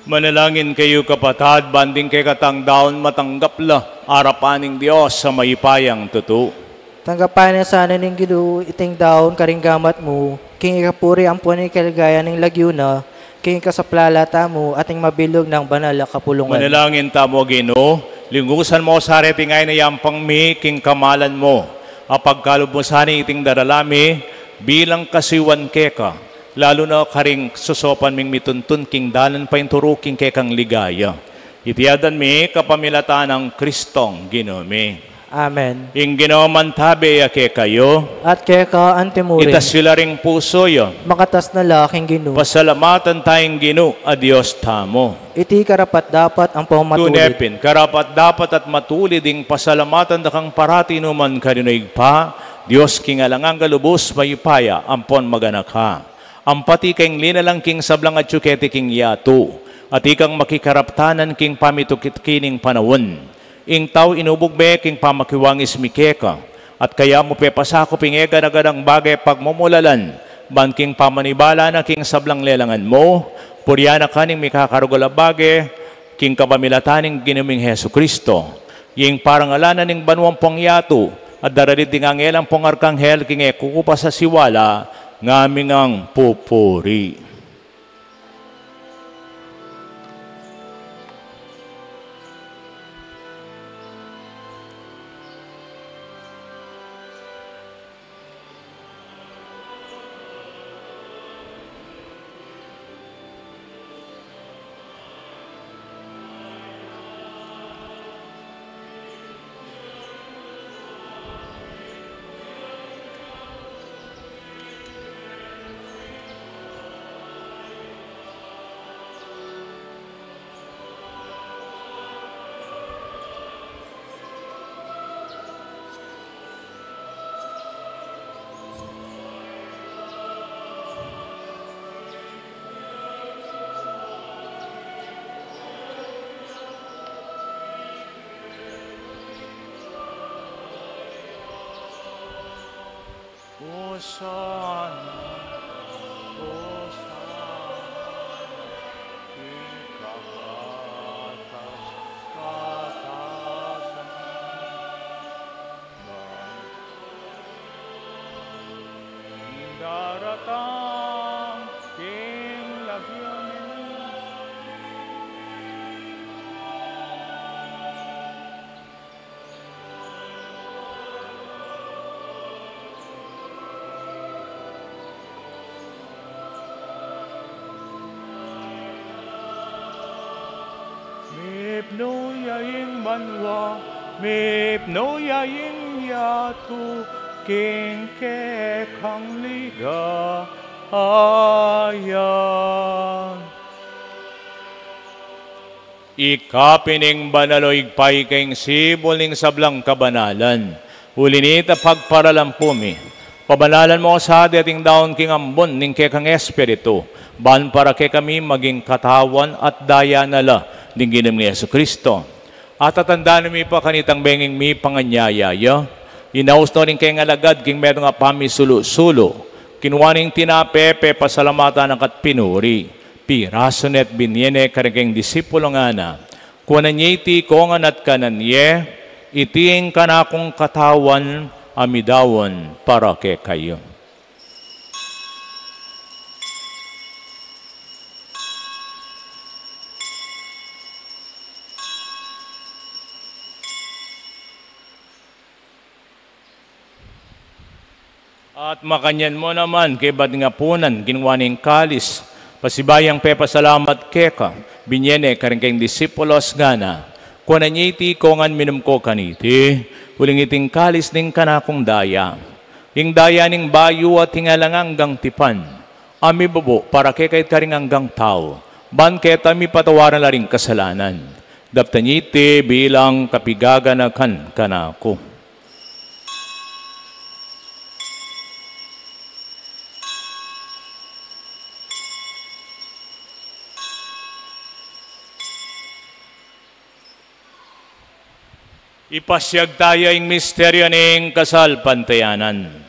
Speaker 2: Manalangin kayo kapatid, banding kay katangdaon matanggap la, arapaning Diyos sa mayipayang tuto.
Speaker 1: Tanggapan na sana ning Ginoo iting daon karinggamat mo, king ikapuri ang punay kaligaya ng lagyuna, king kasaplalata mo ating mabilog ng banal na kapulungan.
Speaker 2: Manalangin tamo Ginoo, lingusan mo sa retingay na yampang mi, king kamalan mo, apagkalub mo sana iting daralami, bilang kasiwan keka, lalo na karing susopan ming mituntun king dalan pa turuking kekang ligaya. Itiyadan mi kapamilatan ng Kristong Ginoo.
Speaker 1: Amen.
Speaker 2: Ing Ginoo mantabi ake kayo,
Speaker 1: At keka antimurin,
Speaker 2: itas sila ring puso yo.
Speaker 1: makatas na laking Ginoo.
Speaker 2: Pasalamatan tayong Ginoo, adios tamo.
Speaker 1: Iti karapat dapat ang pamatuloy.
Speaker 2: Tunepin, karapat dapat at matulid ing pasalamatan da kang parati numan kaninoig pa, Diyos king alangang galubos mayupaya, ampon maganak ha. Ampati kang linalang king sablang at tsukete king yato, at ikang makikaraptanan king pamitukit kining panawon. Ing tao inubugbe king pamakiwangis mikeka, at kaya mo pepasako pingega na gadang bagay pagmumulalan, ban king pamanibala na king sablang lelangan mo, puryana kaning mikakarugala bagay, king kapamilataning ginuming Hesu Kristo, yung parangalanan ning banwang pongyato, at daralit ding angelang pong arkanghel king kukupa sa siwala, ngaming ang pupuri. Hosanna, Hosanna, ikakataas-katasan ng daratang king lagyanin. Mipnoyaing banwa, mipnoyaing yatu, king kekang liga ayan. Ikapining banaloig pay keng sibol ning sablang kabanalan, ulinita pagparalampumi, pabanalan mo sa dating daon king ambon ning kekang espiritu, ban para ke kami maging katawan at daya nala ng ginam ni Yesu Kristo. At tatandaan mi pa kanitang benging mi panganyayaya, inaus no rin kay alagad king meron nga pamisulo-sulo, kinuwaning tinapepe pasalamatan ng katpinuri, pirasonet binyene karigeng disipulo nga na, kuwanan niya iti kongan at kananye, iting kanakong katawan amidawon para ke kayo. At makanyan mo naman, kay ba't nga punan, ginwaning kalis, pasibayang pepasalamat keka, binyene karing kayong disipulos gana, kuwanan niya iti kongan minum ko kaniti, uling iting kalis ning kanakong daya, ing daya ning bayo at hingalang hanggang tipan, ami babo para kay kahit karing hanggang tao, ban keta mi patawaran la ring kasalanan, dapta niya iti bilang kapigaganakan kanako. Ipasyag tayo ang misteryo ng kasal pantayanan.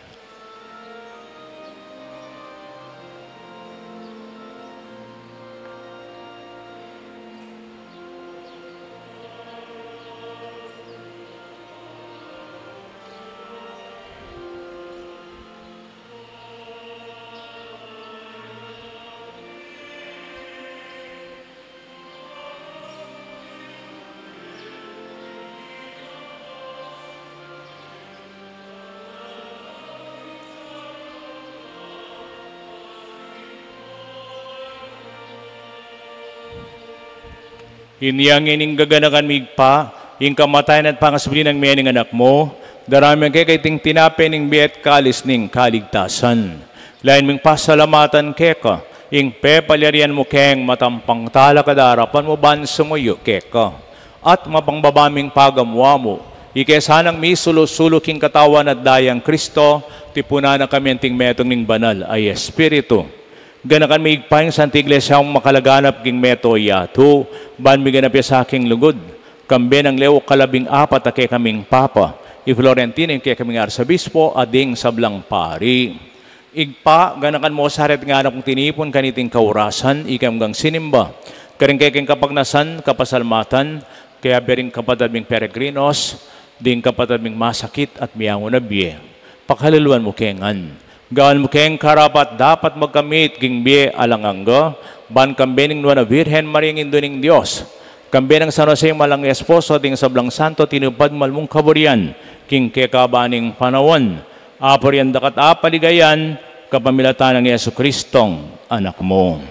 Speaker 2: Iniyang ining gaganakan migpa, ing kamatayan at pangasbili ng mening anak mo, darami ang kaiting tinapin ning biet kalis ning kaligtasan. Lain ming pasalamatan keka, ing pepalyarian mo keng matampang tala kadarapan mo ban sumuyo keka. At mapangbabaming pagamwa mo, ikesanang misulo-sulo king katawan at dayang Kristo, tipuna na kami anting metong ning banal ay Espiritu. Ganakan may igpahing Santa Iglesia ang makalaganap king meto yato, ban mi ganap sa aking lugod. Kambe ng Leo 14 ake kaming Papa, i Florentino kay kaming Arsabispo, ading sablang pari. Igpa, ganakan mo sa harit nga na kung tinipon kaniting kaurasan, ikam gang sinimba. Karing kay king kapagnasan, kapasalmatan, kaya bering kapatad ming peregrinos, ding kapatad ming masakit at miyango na biye. Pakalaluan mo kengan. Gaan mo keng karapat dapat magkamit king biye alangangga, ban kambening nuwa na Virhen Maria Induning Diyos. Kambenang San Jose malang esposo ting sablang santo tinupad malmong kaburian, king kekabaning panawan. Aporian dakat apaligayan, kapamilatan ng Yesu Kristong anak mo.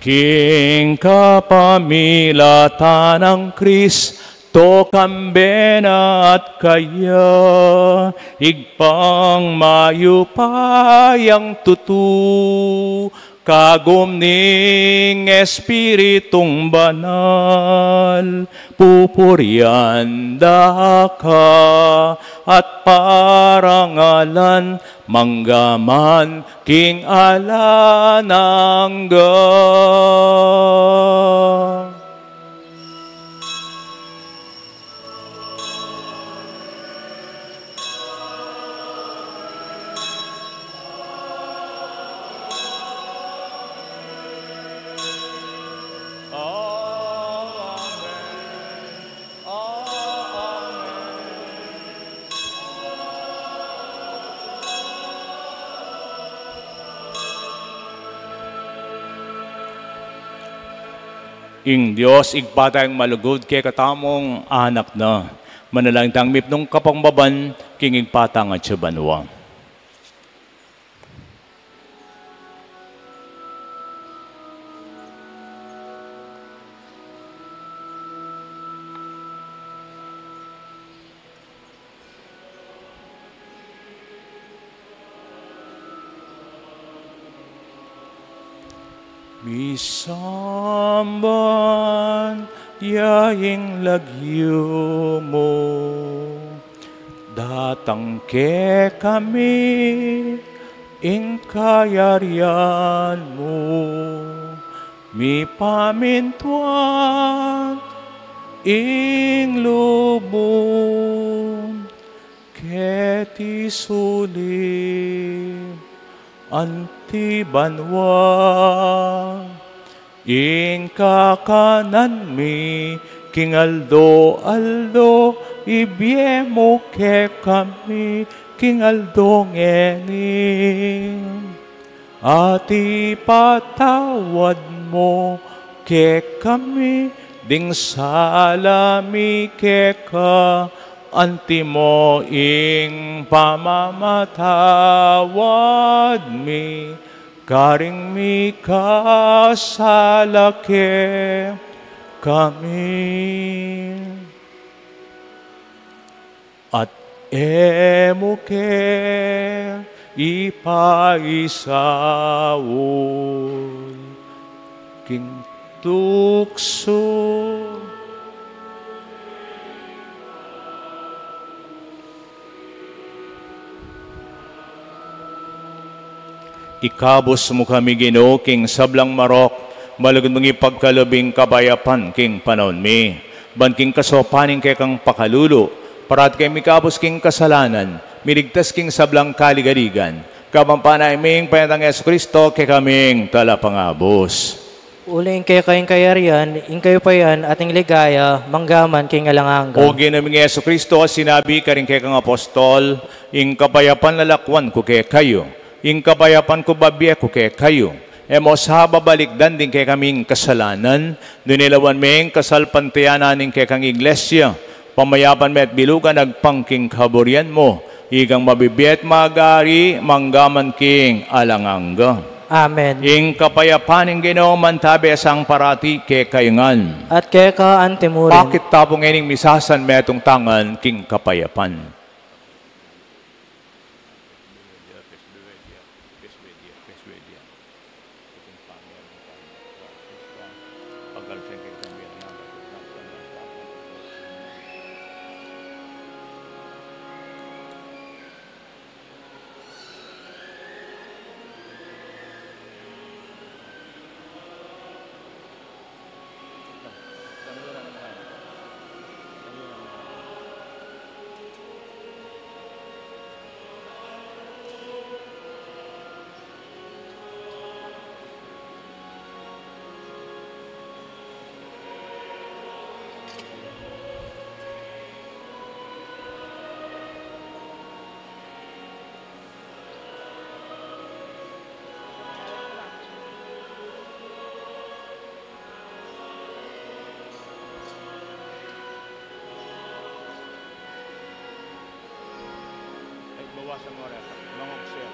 Speaker 2: King kapamilatan ng Kristo, to kambena at kaya, igpang mayupayang tutu, kagum ning Espiritong banal, pupurian ka at parangalan, manggaman king alanangga. Ing Diyos, igpatayang malugod kay katamong anak na. Manalangin tang mipnong kapangbaban, king igpatang at siyabanwa. Misamban yaing lagyo mo, datang ke kami ing kayarian mo, mi pamintuan ing lubong, keti sulit anti banwa, ing kakanan mi, king aldo, ibiemo ke kami, king aldo ngening. Ati patawad mo ke kami, ding salami ke ka, anti mo ing pamamatawad mi, karing mi kasalake kami. At emo ke ipaisawol, king tukso, ikabos mo kami Ginoo king sablang marok, malagod mong ipagkalabing kabayapan king panahon mi. Ban king kasopaning kay kang pakalulo, parat kay mikabos king kasalanan, miligtas king sablang kaligaligan. Kabampanay ming panatang Yesu Kristo kay kaming talapangabos.
Speaker 1: Uling kayo kayong kayarian, ing kayo pa yan, ating ligaya, manggaman king alangangga.
Speaker 2: O ginaming Yesu Kristo, sinabi ka rin kay kang apostol, ing kabayapan lalakwan ko kay kayo. Ing kabayapan ko babiya ko kay kayo. Emos hababalik din kay kaming kasalanan. Dunilawan ming kasalpantiyanan ning kay kang iglesia. Pamayapan met bilugan nagpangking kaburian mo. Igang mabibiyat magari manggaman king alangangga.
Speaker 1: Amen.
Speaker 2: Ing kapayapaan ng Ginoo mantabi asang parati ke kaingan.
Speaker 1: At kaya ka antimurin.
Speaker 2: Bakit tabong ining misasan metong tangan king kapayapan? Bawasan mo rin. Mangong siya.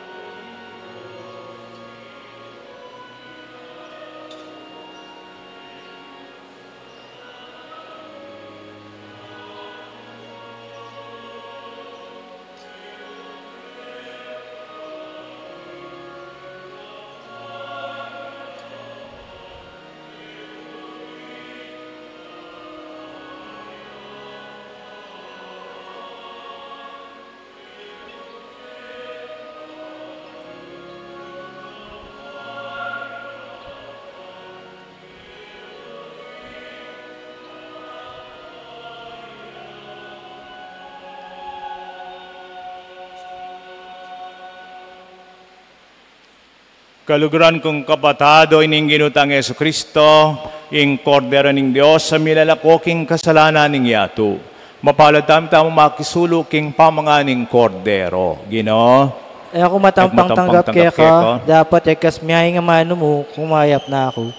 Speaker 2: Kaluguran kong kapatado ining ginutang Yesu Kristo, ing kordero ning Dios sa milalakoking kasalanan ning yato. Mapalad tamo makisulo king pamanganing kordero. Ginoo,
Speaker 1: Ay ako matampang tanggap kaya ka, dapat ay kasmiyay nga mano mo, kumayap na ako.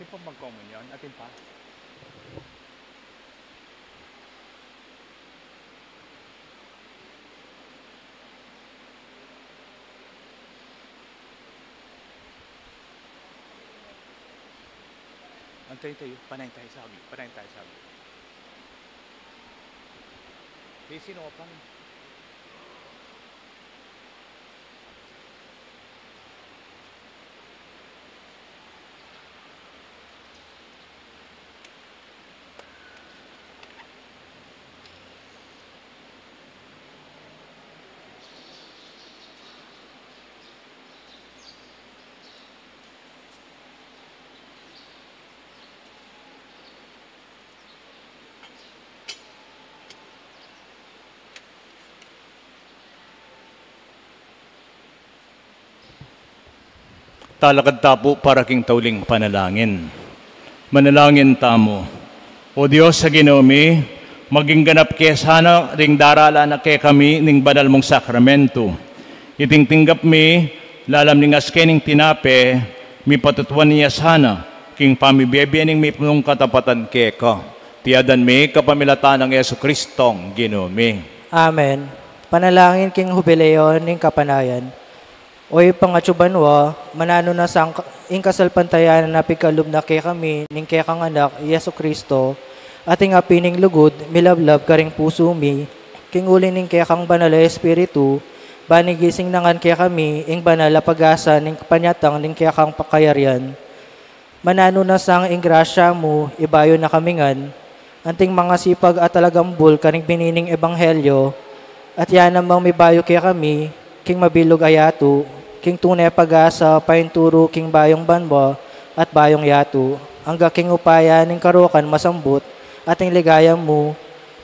Speaker 2: Atin po mag-communion. Atin pa. Antay tayo. Panayin tayo sa agli. Panayin tayo sa agli. Sino pa? Talakad tapo para king tauling panalangin. Manalangin tamo. O Diyos sa Ginoomi, maging ganap kaya sana ring darala na kaya kami ning banal mong sakramento. Itingtinggap mi, lalam ning askening tinape, mi patutuan niya sana, king pamibebe ning mi punong katapatan kaya ka. Tiyadan mi kapamilatan ng Yesu Kristong Ginoomi.
Speaker 1: Amen. Panalangin king hubileyon ning kapanayan. Oy pangatsubanwa, manano na sang ing kasalpantayan na pigkalub na kay kami, ning kay kang anak, Yesu Kristo, ating apining lugod, milablab karing puso mi, king uli ning kay kang banal na Espiritu, banigising nangan kay kami, ing banal na pag-asa, ning panyatang, ning kay kang pakayarian. Manano na sang ing grasya mo, ibayo na kamingan, anting mga sipag at talagambul, karing binining ebanghelyo, at yan namang mibayo kay kami, king mabilog ayato, king tunay pag-asa, painturo, king bayong banwa, at bayong yato, hangga king upaya, ning karukan masambut, ating ligaya mo,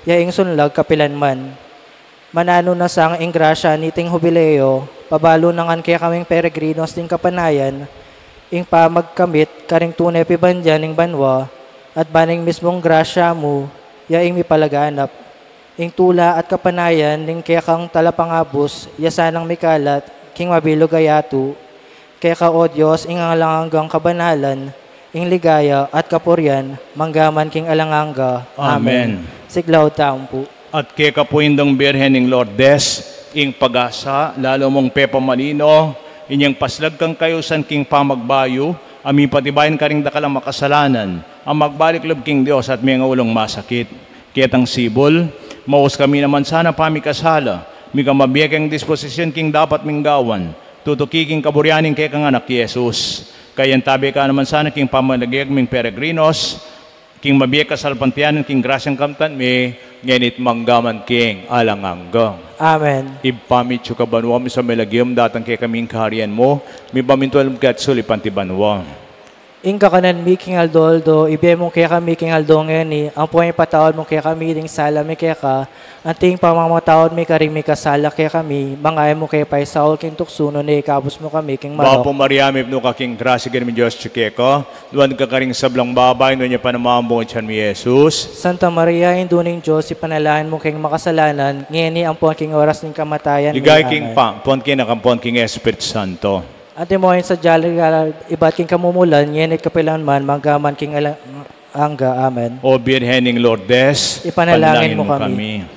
Speaker 1: yaing sunlag kapilanman. Manano na sang ing grasya niting hubileo, pabalo nangan kaya kaming peregrinos ting kapanayan, ing pamagkamit, karing tunay pibandyan ning banwa, at baning mismong grasya mo, yaing mipalaganap. Ing tula at kapanayan, ning kaya kang talapangabos, yasanang mikalat, king mabilog ayato, kaya ka o Diyos, ing alangang kabanalan, ing ligaya at kapuryan, manggaman king alanganga.
Speaker 2: Amen.
Speaker 1: Siglaw taong po.
Speaker 2: At kaya ka po indong Birhen ing Lourdes, ing pag-asa, lalo mong Pepa Malino, inyang paslag kang kayusan king pamagbayo, ami patibayan ka ring dakalang makasalanan, ang magbalik loob king Diyos at may ulong masakit. Kitang sibol, maus kami naman sana pamikasala, mi ka mabiyakang disposisyon king dapat minggawan, tutukiking kaburyaning kay kang anak Jesus. Kayan tabi ka naman sana king pamalagayag ming peregrinos, king mabiyag kasalpantianan king grasyang kamtan mi, ngenit manggaman king alanganggang.
Speaker 1: Amen.
Speaker 2: Ipamityo ka banwa mi sa melagiyam datang kay kaming kaharian mo, mi pamintual kat sulipan ti banwa.
Speaker 1: Ing kakanan mi king aldoldo, ibe mo kaya kami king aldo ngeni, ang puway patawad mo kaya kami ding sala mi kaya ka, anting pamamatawad mi karing mi kasala kaya kami, mangay mo kaya pa'y saul king tuksuno ni ikabos mo kami king manok.
Speaker 2: Bapo Mariamip no kaking grasya ganun mi Diyos chikeko, duwan ka karing sablang babay no niya panamambong tiyan mi Jesus.
Speaker 1: Santa Maria, induning Diyos, ipanalain mo king makasalanan, ngeni ang puwang king oras ng kamatayan.
Speaker 2: Ligay king pang, puwan king nakampon king Espiritu Santo.
Speaker 1: Ate mo sa jali, ibat king kamumulan, ngenit kapilan man, manggaman king angga. Amen.
Speaker 2: O Birhen ing Lourdes,
Speaker 1: Ipanalangin mo kami.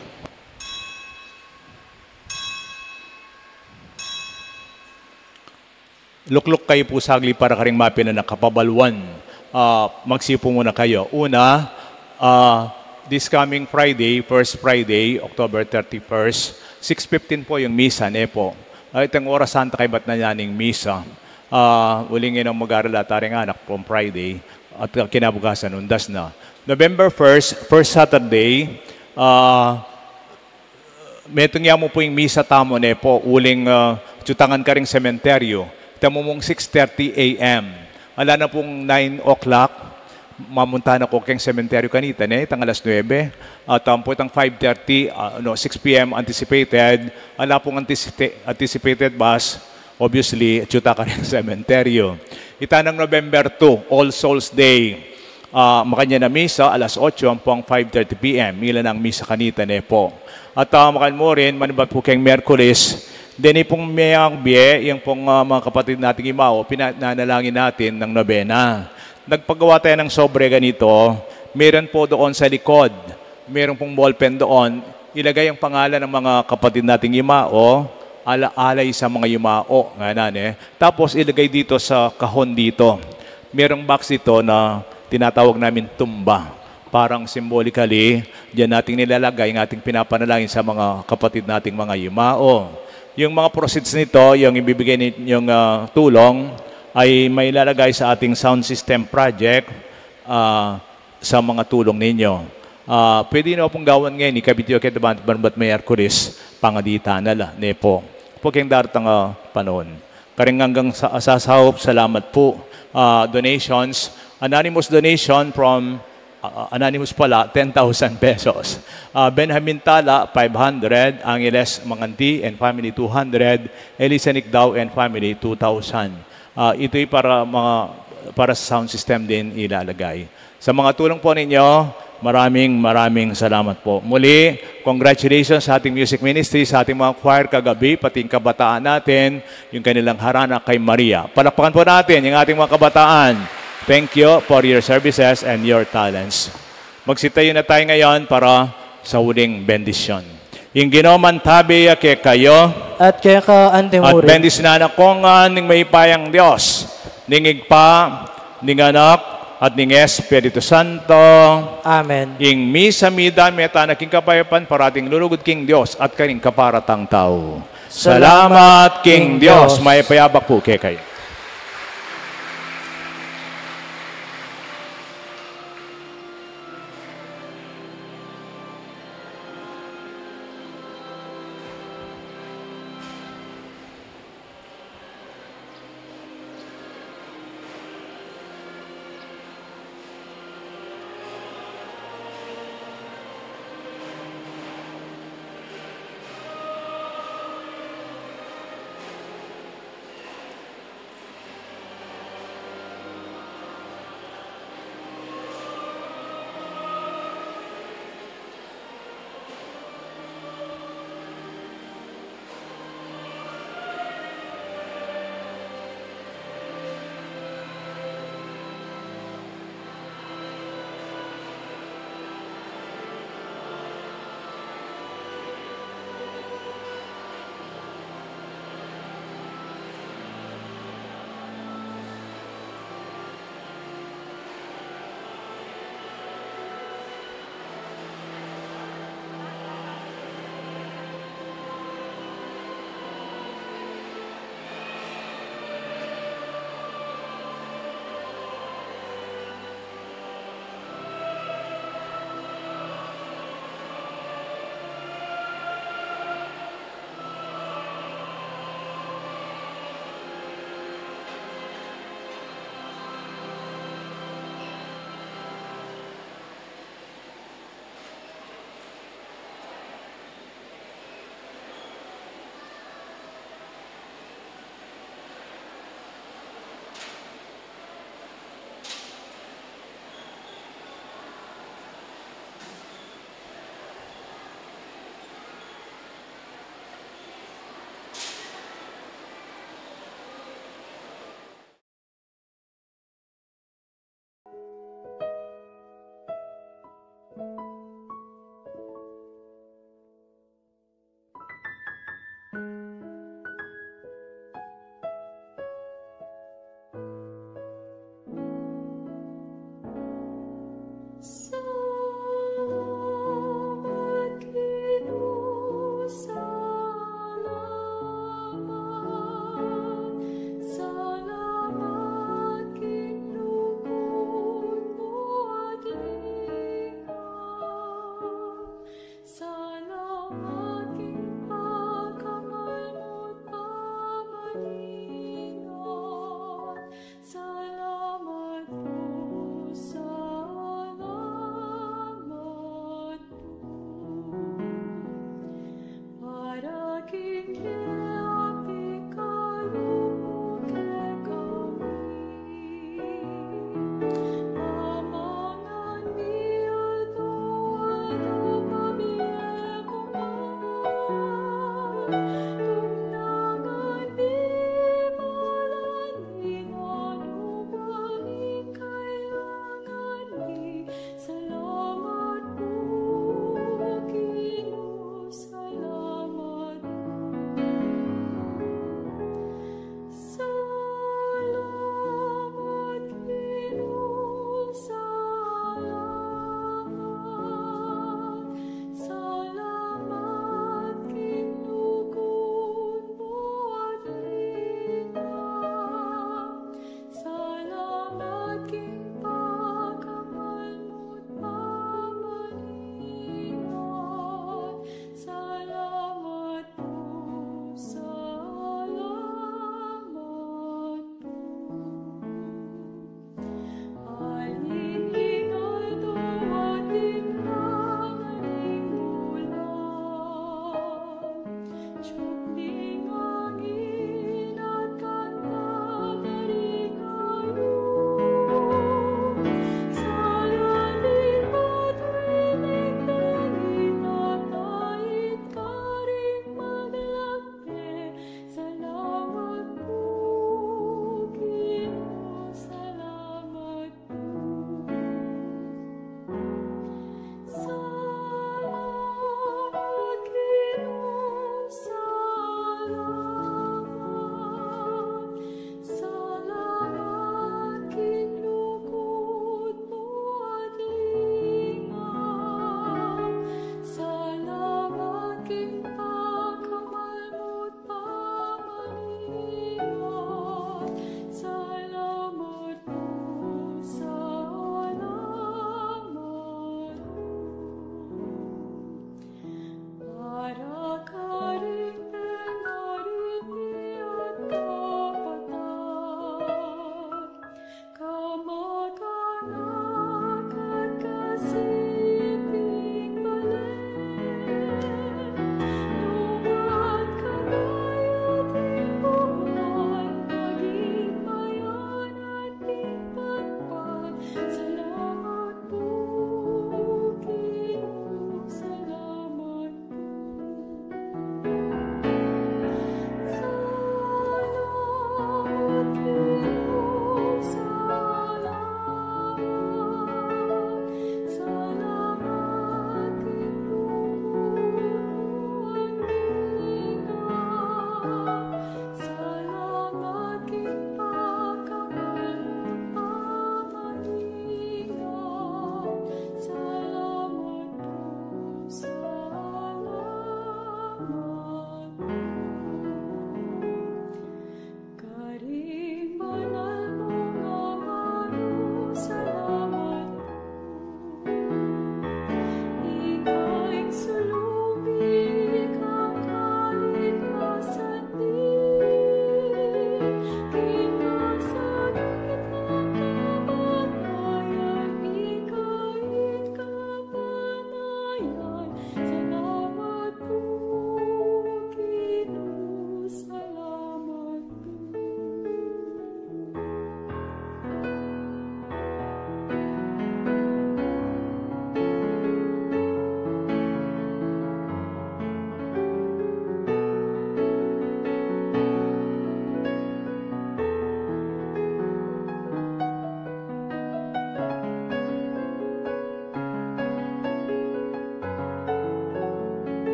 Speaker 2: Lukluk kayo po sagli para karing mapina na kapabalwan. Magsipo muna kayo. Una, this coming Friday, first Friday, October 31st, 6:15 po yung misa, po. Itong oras santa kay ba't na yaning misa. Ulingin ang mag-aaral at aring anak from Friday at kinabukasan, undas na. November 1st, first Saturday, metong mo po yung misa tamo, po. Uling tutangan ka ring sementeryo. Tamo mong 6:30 a.m. Ala na pong 9 o'clock, mamunta na ko keng sementeryo kanita, tang alas 9. At po itang 5:30, 6 p.m. anticipated. Ala pong anticipated bus, obviously, tsuta ka rin sementeryo. Ita ng November 2, All Souls Day. Makanya na misa, alas 8, hanggang 5:30 p.m. Mila ng misa kanita, po. At makan mo rin, manibat po keng Merkulis, then pong mayang biye, yung pong mga kapatid nating imao, pinanalangin natin ng nobena. nagpagawa tayo ng sobre ganito, meron po doon sa likod, meron pong ballpen doon, ilagay ang pangalan ng mga kapatid nating yumao, alay sa mga yumao. Tapos ilagay dito sa kahon dito. Merong box dito na tinatawag namin tumba. Parang symbolically, diyan nating nilalagay ang ating pinapanalangin sa mga kapatid nating mga yumao. Yung mga proceeds nito, yung ibibigay yung tulong, ay may lalagay sa ating sound system project sa mga tulong ninyo. Pwede na pong gawan ngayon, ikabityo kay Barbat May Arcuris, pangadita nala, nepo. Po kayong daratang panahon. Karing hanggang sasahop, salamat po. Donations, anonymous donation from anonymous pala, 10,000 pesos. Benjamin Tala, 500. Angeles Manganti and family, 200. Elisa Nicdao and family, 2,000. Ito'y para sa sound system din ilalagay. Sa mga tulong po ninyo, maraming salamat po. Muli, congratulations sa ating music ministry, sa ating mga choir kagabi, pati yung kabataan natin, yung kanilang harana kay Maria. Palakpakan po natin yung ating mga kabataan. Thank you for your services and your talents. Magsitayo na tayo ngayon para sa huling bendisyon. Yung ginoman tabi kay kayo,
Speaker 1: At kaya ka
Speaker 2: at
Speaker 1: antemuri.
Speaker 2: bendis na nakongan ng may payang Diyos, ningig pa, ning anak, at ning Espiritu Santo.
Speaker 1: Amen.
Speaker 2: Ing misa mida meta na king kapayapan parating lulugod king Diyos at kaning kaparatang tao. Salamat king Diyos. May payabak po kay kayo.
Speaker 4: King